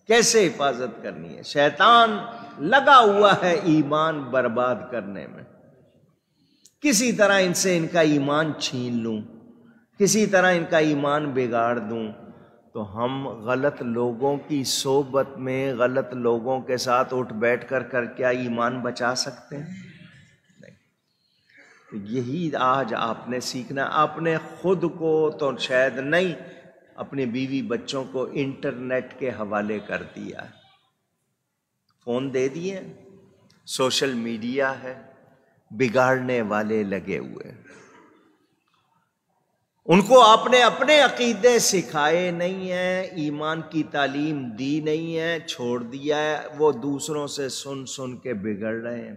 کیسے حفاظت کرنی ہے؟ شیطان لگا ہوا ہے ایمان برباد کرنے میں، کسی طرح ان سے ان کا ایمان چھین لوں، کسی طرح ان کا ایمان بگاڑ دوں۔ تو ہم غلط لوگوں کی صحبت میں، غلط لوگوں کے ساتھ اٹھ بیٹھ کر کیا ایمان بچا سکتے ہیں؟ نہیں۔ یہی آج آپ نے سیکھنا۔ آپ نے خود کو تو شاید نہیں، اپنی بیوی بچوں کو انٹرنیٹ کے حوالے کر دیا، فون دے دیے، سوشل میڈیا ہے، بگاڑنے والے لگے ہوئے۔ ان کو آپ نے اپنے عقیدے سکھائے نہیں ہیں، ایمان کی تعلیم دی نہیں ہے، چھوڑ دیا ہے، وہ دوسروں سے سن سن کے بگڑ رہے ہیں۔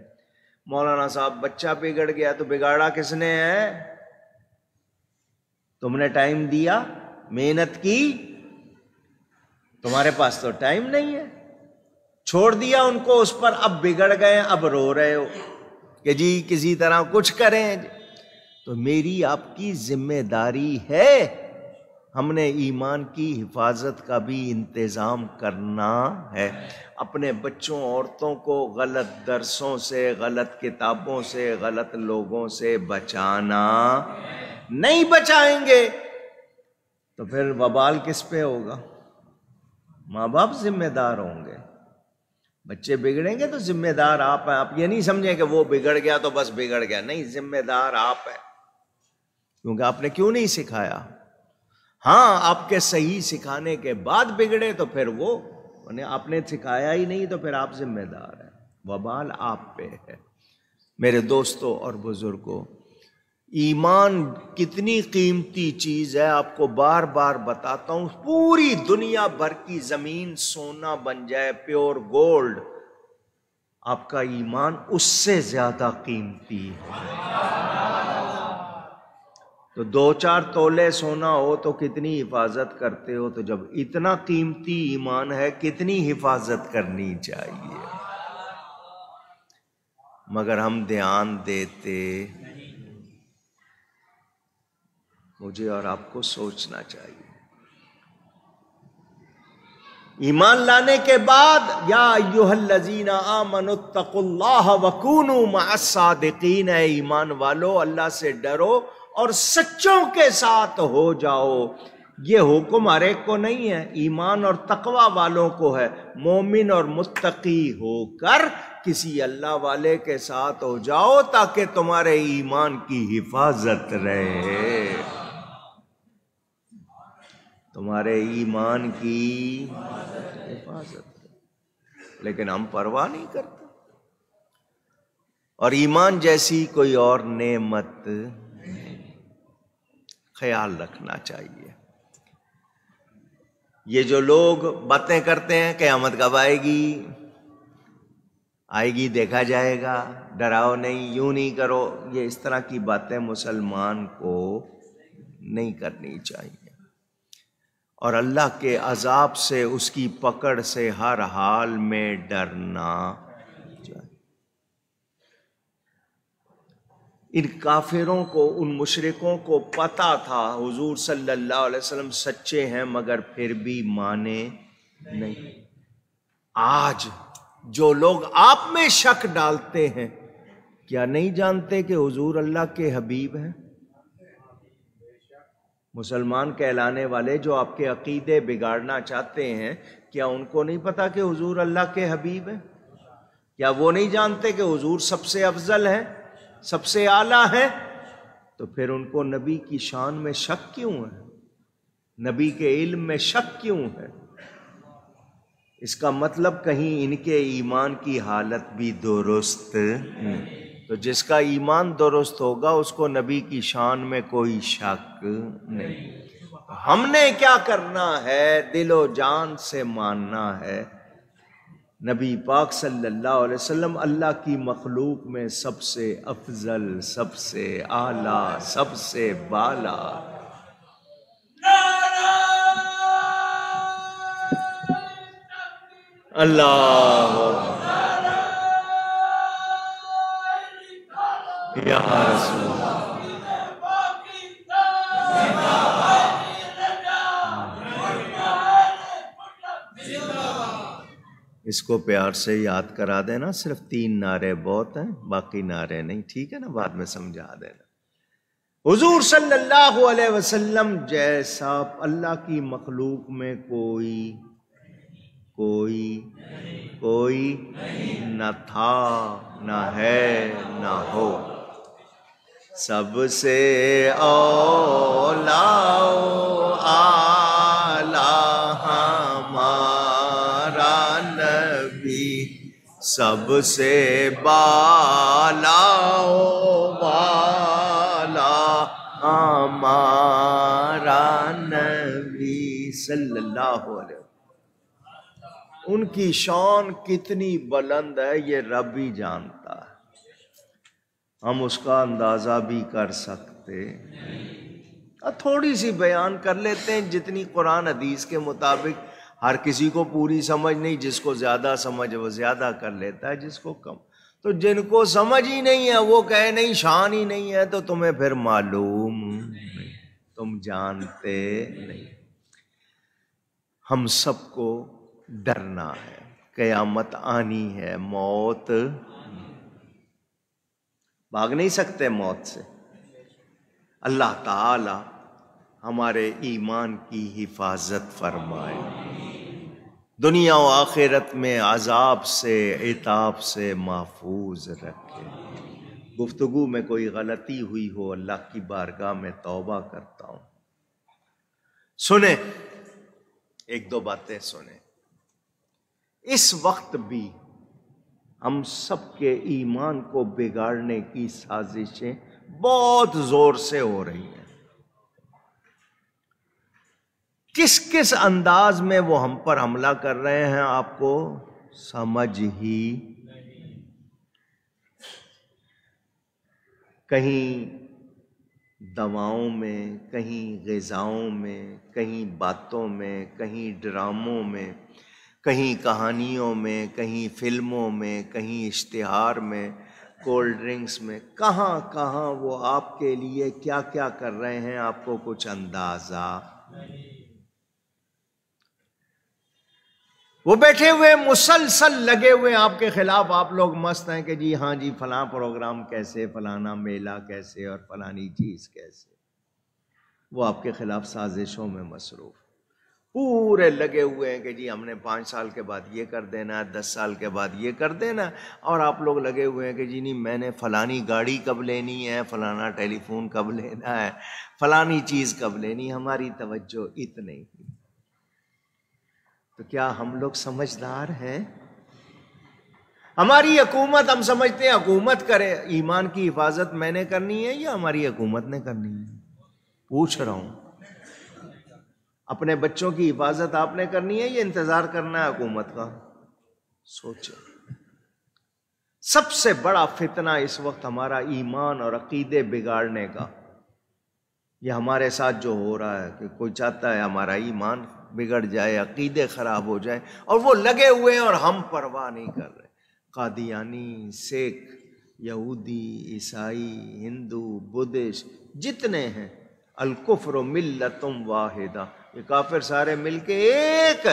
مولانا صاحب بچہ بگڑ گیا تو بگاڑا کس نے ہے؟ تم نے ٹائم دیا، محنت کی، تمہارے پاس تو ٹائم نہیں ہے، چھوڑ دیا ان کو، اس پر اب بگڑ گئے، اب رو رہے ہو کہ جی کسی طرح کچھ کریں۔ تو میری آپ کی ذمہ داری ہے، ہم نے ایمان کی حفاظت کا بھی انتظام کرنا ہے، اپنے بچوں عورتوں کو غلط درسوں سے، غلط کتابوں سے، غلط لوگوں سے بچانا۔ نہیں بچائیں گے تو پھر وبال کس پہ ہوگا؟ ماں باپ ذمہ دار ہوں گے۔ بچے بگڑیں گے تو ذمہ دار آپ ہیں۔ آپ یہ نہیں سمجھیں کہ وہ بگڑ گیا تو بس بگڑ گیا، نہیں، ذمہ دار آپ ہیں، کیونکہ آپ نے کیوں نہیں سکھایا؟ ہاں، آپ کے صحیح سکھانے کے بعد بگڑے تو پھر وہ آپ نے سکھایا ہی نہیں، تو پھر آپ ذمہ دار ہیں، وبال آپ پہ ہے۔ میرے دوستوں اور بزرگوں، ایمان کتنی قیمتی چیز ہے، آپ کو بار بار بتاتا ہوں، پوری دنیا بھر کی زمین سونا بن جائے، پیور گولڈ، آپ کا ایمان اس سے زیادہ قیمتی ہے۔ تو 2-4 تولے سونا ہو تو کتنی حفاظت کرتے ہو، تو جب اتنا قیمتی ایمان ہے کتنی حفاظت کرنی چاہیے، مگر ہم دھیان دیتے۔ مجھے اور آپ کو سوچنا چاہیے۔ ایمان لانے کے بعد یا ایھا الذین آمنوا اتقوا اللہ وکونوا مع الصادقین، اے ایمان والو اللہ سے ڈرو اور سچوں کے ساتھ ہو جاؤ۔ یہ حکم ہر ایک کو نہیں ہے، ایمان اور تقوی والوں کو ہے۔ مومن اور متقی ہو کر کسی اللہ والے کے ساتھ ہو جاؤ تاکہ تمہارے ایمان کی حفاظت رہے، تمہارے ایمان کی حفاظت رہے۔ لیکن ہم پرواہ نہیں کرتے، اور ایمان جیسی کوئی اور نعمت خیال رکھنا چاہیے۔ یہ جو لوگ باتیں کرتے ہیں قیامت کب آئے گی، آئے گی دیکھا جائے گا، ڈراؤ نہیں، یوں نہیں کرو، یہ اس طرح کی باتیں مسلمان کو نہیں کرنی چاہیے، اور اللہ کے عذاب سے، اس کی پکڑ سے ہر حال میں ڈرنا چاہیے۔ ان کافروں کو، ان مشرکوں کو پتا تھا حضور صلی اللہ علیہ وسلم سچے ہیں، مگر پھر بھی مانے نہیں۔ آج جو لوگ آپ میں شک ڈالتے ہیں، کیا نہیں جانتے کہ حضور اللہ کے حبیب ہیں؟ مسلمان کہلانے والے جو آپ کے عقیدے بگاڑنا چاہتے ہیں، کیا ان کو نہیں پتا کہ حضور اللہ کے حبیب ہیں؟ کیا وہ نہیں جانتے کہ حضور سب سے افضل ہیں، سب سے اعلیٰ ہیں؟ تو پھر ان کو نبی کی شان میں شک کیوں ہے؟ نبی کے علم میں شک کیوں ہے؟ اس کا مطلب کہیں ان کے ایمان کی حالت بھی درست نہیں۔ تو جس کا ایمان درست ہوگا اس کو نبی کی شان میں کوئی شک نہیں۔ ہم نے کیا کرنا ہے؟ دل و جان سے ماننا ہے، نبی پاک صلی اللہ علیہ وسلم اللہ کی مخلوق میں سب سے افضل، سب سے اعلیٰ، سب سے بالا۔ اللہ یا رسول اللہ۔ اس کو پیار سے یاد کرا دینا، صرف 3 نعرے بہت ہیں، باقی نعرے نہیں، ٹھیک ہے نا؟ بعد میں سمجھا دینا۔ حضور صلی اللہ علیہ وسلم جیسا اللہ کی مخلوق میں کوئی نہ تھا، نہ ہے، نہ ہو۔ سب سے اولا اعلیٰ ہمارا نبی سب سے بالا والا ہمارا نبی صلی اللہ علیہ وسلم. ان کی شان کتنی بلند ہے یہ رب ہی جانتا ہے، ہم اس کا اندازہ بھی کر سکتے. تھوڑی سی بیان کر لیتے ہیں جتنی قرآن حدیث کے مطابق. ہر کسی کو پوری سمجھ نہیں، جس کو زیادہ سمجھ وہ زیادہ کر لیتا ہے، جس کو کم. تو جن کو سمجھ ہی نہیں ہے وہ کہے نہیں شان ہی نہیں ہے، تو تمہیں پھر معلوم نہیں، تم جانتے نہیں. ہم سب کو ڈرنا ہے، قیامت آنی ہے، موت بھاگ نہیں سکتے موت سے. اللہ تعالی ہمارے ایمان کی حفاظت فرمائے، دنیا و آخرت میں عذاب سے عتاب سے محفوظ رکھے. گفتگو میں کوئی غلطی ہوئی ہو اللہ کی بارگاہ میں توبہ کرتا ہوں. سنیں ایک دو باتیں سنیں. اس وقت بھی ہم سب کے ایمان کو بگاڑنے کی سازشیں بہت زور سے ہو رہی ہیں. کس کس انداز میں وہ ہم پر حملہ کر رہے ہیں آپ کو سمجھ ہی. کہیں دواؤں میں، کہیں غذاؤں میں، کہیں باتوں میں، کہیں ڈراموں میں، کہیں کہانیوں میں، کہیں فلموں میں، کہیں اشتہار میں، کولڈ ڈرنکس میں، کہاں کہاں وہ آپ کے لیے کیا کیا کر رہے ہیں آپ کو کچھ اندازہ. وہ بیٹھے ہوئے مسلسل لگے ہوئے آپ کے خلاف، آپ لوگ مست ہیں کہ جی ہاں جی فلاں پروگرام کیسے، فلانا میلہ کیسے اور فلانی چیز کیسے. وہ آپ کے خلاف سازشوں میں مصروف پورے لگے ہوئے ہیں کہ جی ہم نے 5 سال کے بعد یہ کر دینا ہے، 10 سال کے بعد یہ کر دینا. اور آپ لوگ لگے ہوئے ہیں کہ جی نہیں میں نے فلانی گاڑی کب لینی ہے، فلانا ٹیلی فون کب لینا ہے، فلانی چیز کب لینی. ہماری توجہ اتنی ہی. تو کیا ہم لوگ سمجھدار ہیں؟ ہماری حکومت، ہم سمجھتے ہیں حکومت کرے، ایمان کی حفاظت میں نے کرنی ہے یا ہماری حکومت نے کرنی ہے؟ پوچھ رہا ہوں. اپنے بچوں کی حفاظت آپ نے کرنی ہے یا انتظار کرنا ہے حکومت کا؟ سوچیں. سب سے بڑا فتنہ اس وقت ہمارا ایمان اور عقیدے بگاڑنے کا. یہ ہمارے ساتھ جو ہو رہا ہے کہ کوئی چاہتا ہے ہمارا ایمان بگڑ جائے، عقیدے خراب ہو جائیں، اور وہ لگے ہوئے ہیں اور ہم پرواہ نہیں کر رہے. قادیانی، سکھ، یہودی، عیسائی، ہندو، بدھسٹ جتنے ہیں، الکفر ملۃ واحدہ، یہ کافر سارے مل کے ایک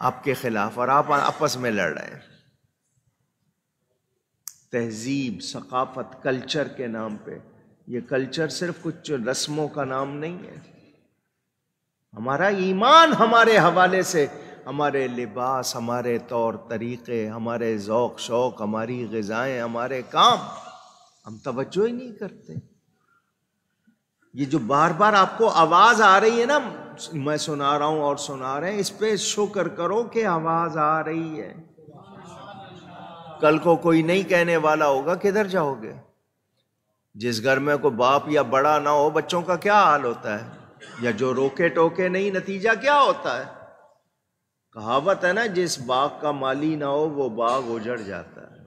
آپ کے خلاف، اور آپ آپس میں لڑ رہے ہیں. تہذیب، ثقافت، کلچر کے نام پہ. یہ کلچر صرف کچھ رسموں کا نام نہیں ہے. ہمارا ایمان ہمارے حوالے سے، ہمارے لباس، ہمارے طور طریقے، ہمارے ذوق شوق، ہماری غذائیں، ہمارے کام، ہم توجہ ہی نہیں کرتے. یہ جو بار بار آپ کو آواز آ رہی ہے نا، میں سنا رہا ہوں اور سنا رہے ہیں، اس پہ شکر کرو کہ آواز آ رہی ہے. کل کو کوئی نہیں کہنے والا ہوگا کدھر جاؤ گے. جس گھر میں کوئی باپ یا بڑا نہ ہو، بچوں کا کیا حال ہوتا ہے، یا جو روکے ٹوکے نہیں، نتیجہ کیا ہوتا ہے. کہاوت ہے نا، جس باغ کا مالی نہ ہو وہ باغ اجڑ جاتا ہے.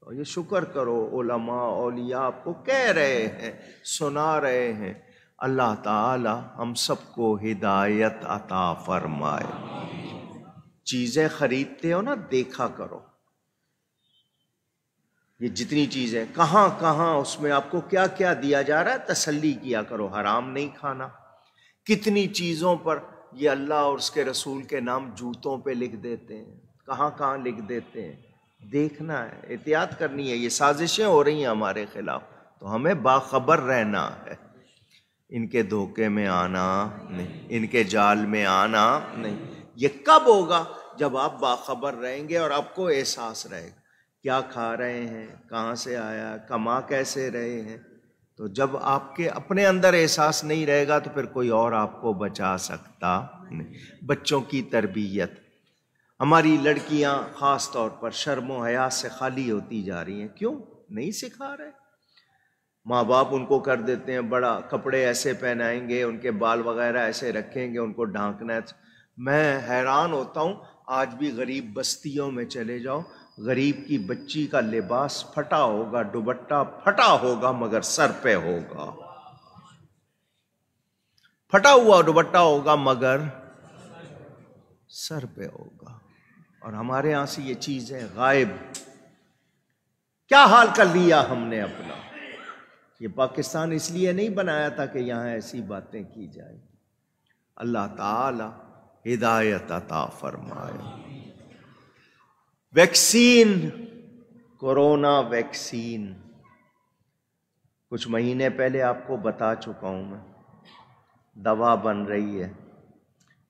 اور یہ شکر کرو، علماء اولیاء آپ کو کہہ رہے ہیں، سنا رہے ہیں. اللہ تعالی ہم سب کو ہدایت عطا فرمائے. چیزیں خریدتے ہو نا، دیکھا کرو یہ جتنی چیزیں کہاں کہاں اس میں آپ کو کیا کیا دیا جا رہا ہے، تسلی کیا کرو. حرام نہیں کھانا. کتنی چیزوں پر یہ اللہ اور اس کے رسول کے نام جوتوں پہ لکھ دیتے ہیں، کہاں کہاں لکھ دیتے ہیں. دیکھنا ہے، احتیاط کرنی ہے. یہ سازشیں ہو رہی ہیں ہمارے خلاف، تو ہمیں باخبر رہنا ہے. ان کے دھوکے میں آنا نہیں، ان کے جال میں آنا نہیں. یہ کب ہوگا؟ جب آپ باخبر رہیں گے اور آپ کو احساس رہے گا کیا کھا رہے ہیں، کہاں سے آیا، کما کیسے رہے ہیں. تو جب آپ کے اپنے اندر احساس نہیں رہے گا تو پھر کوئی اور آپ کو بچا سکتا نہیں. بچوں کی تربیت، ہماری لڑکیاں خاص طور پر شرم و حیا سے خالی ہوتی جا رہی ہیں. کیوں؟ نہیں سکھا رہے. ماں باپ ان کو کر دیتے ہیں بڑا، کپڑے ایسے پہنائیں گے، ان کے بال وغیرہ ایسے رکھیں گے، ان کو ڈھانکنا ہے. میں حیران ہوتا ہوں، آج بھی غریب بستیوں میں چلے جاؤ، غریب کی بچی کا لباس پھٹا ہوگا، دوپٹہ پھٹا ہوگا، مگر سر پہ ہوگا. پھٹا ہوا دوپٹہ ہوگا مگر سر پہ ہوگا. اور ہمارے یہاں سے یہ چیزیں غائب. کیا حال کر لیا ہم نے اپنا. یہ پاکستان اس لیے نہیں بنایا تھا کہ یہاں ایسی باتیں کی جائیں. اللہ تعالی ہدایت عطا فرمائے. ویکسین، کورونا ویکسین کچھ مہینے پہلے آپ کو بتا چکا ہوں میں. دوا بن رہی ہے،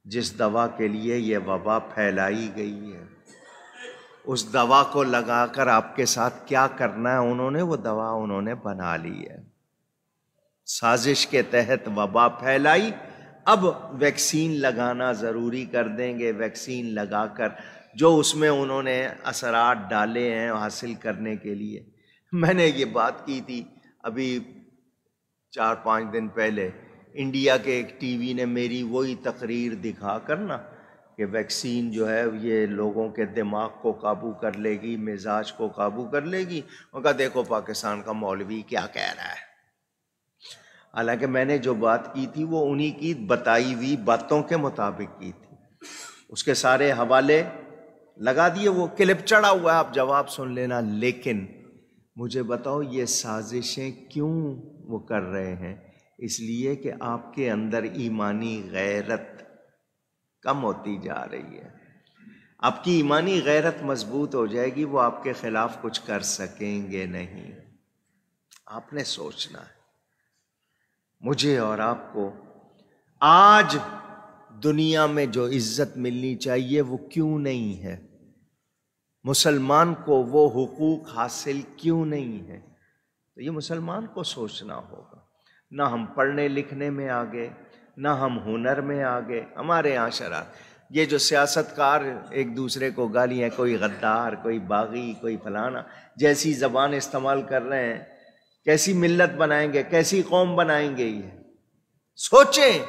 جس دوا کے لیے یہ وبا پھیلائی گئی ہے، اس دوا کو لگا کر آپ کے ساتھ کیا کرنا ہے انہوں نے بنا لی ہے. سازش کے تحت وبا پھیلائی، اب ویکسین لگانا ضروری کر دیں گے. ویکسین لگا کر جو اس میں انہوں نے اثرات ڈالے ہیں حاصل کرنے کے لیے. میں نے یہ بات کی تھی ابھی 4-5 دن پہلے. انڈیا کے ایک ٹی وی نے میری وہی تقریر دکھا کر نا کہ ویکسین جو ہے یہ لوگوں کے دماغ کو قابو کر لے گی، مزاج کو قابو کر لے گی. ان کا دیکھو پاکستان کا مولوی کیا کہہ رہا ہے. حالانکہ میں نے جو بات کی تھی وہ انہی کی بتائی ہوئی باتوں کے مطابق کی تھی. اس کے سارے حوالے لگا دیے، وہ کلپ چڑھا ہوا ہے، آپ جواب سن لینا. لیکن مجھے بتاؤ یہ سازشیں کیوں وہ کر رہے ہیں؟ اس لیے کہ آپ کے اندر ایمانی غیرت کم ہوتی جا رہی ہے. آپ کی ایمانی غیرت مضبوط ہو جائے گی، وہ آپ کے خلاف کچھ کر سکیں گے نہیں. آپ نے سوچنا ہے. مجھے اور آپ کو آج دنیا میں جو عزت ملنی چاہیے وہ کیوں نہیں ہے؟ مسلمان کو وہ حقوق حاصل کیوں نہیں ہے؟ تو یہ مسلمان کو سوچنا ہوگا. نہ ہم پڑھنے لکھنے میں آگے، نہ ہم ہنر میں آگے. ہمارے یہاں شرارت، یہ جو سیاست کار ایک دوسرے کو گالیاں، کوئی غدار، کوئی باغی، کوئی فلانا جیسی زبان استعمال کر رہے ہیں، کیسی ملت بنائیں گے، کیسی قوم بنائیں گے؟ یہ سوچیں.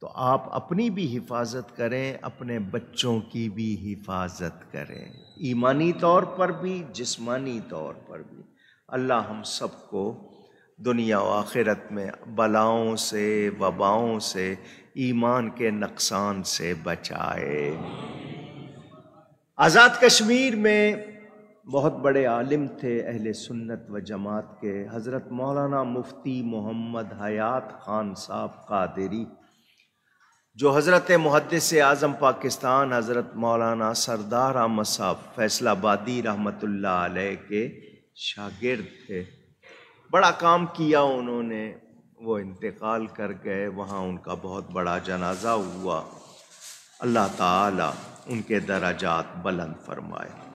تو آپ اپنی بھی حفاظت کریں، اپنے بچوں کی بھی حفاظت کریں، ایمانی طور پر بھی، جسمانی طور پر بھی. اللہ ہم سب کو دنیا و آخرت میں بلاؤں سے، وباؤں سے، ایمان کے نقصان سے بچائے. آزاد کشمیر میں بہت بڑے عالم تھے اہل سنت و جماعت کے، حضرت مولانا مفتی محمد حیات خان صاحب قادری، جو حضرت محدث اعظم پاکستان حضرت مولانا سردار احمد صاحب فیصل آبادی رحمۃ اللہ علیہ کے شاگرد تھے. بڑا کام کیا انہوں نے. وہ انتقال کر گئے، وہاں ان کا بہت بڑا جنازہ ہوا. اللہ تعالی ان کے درجات بلند فرمائے.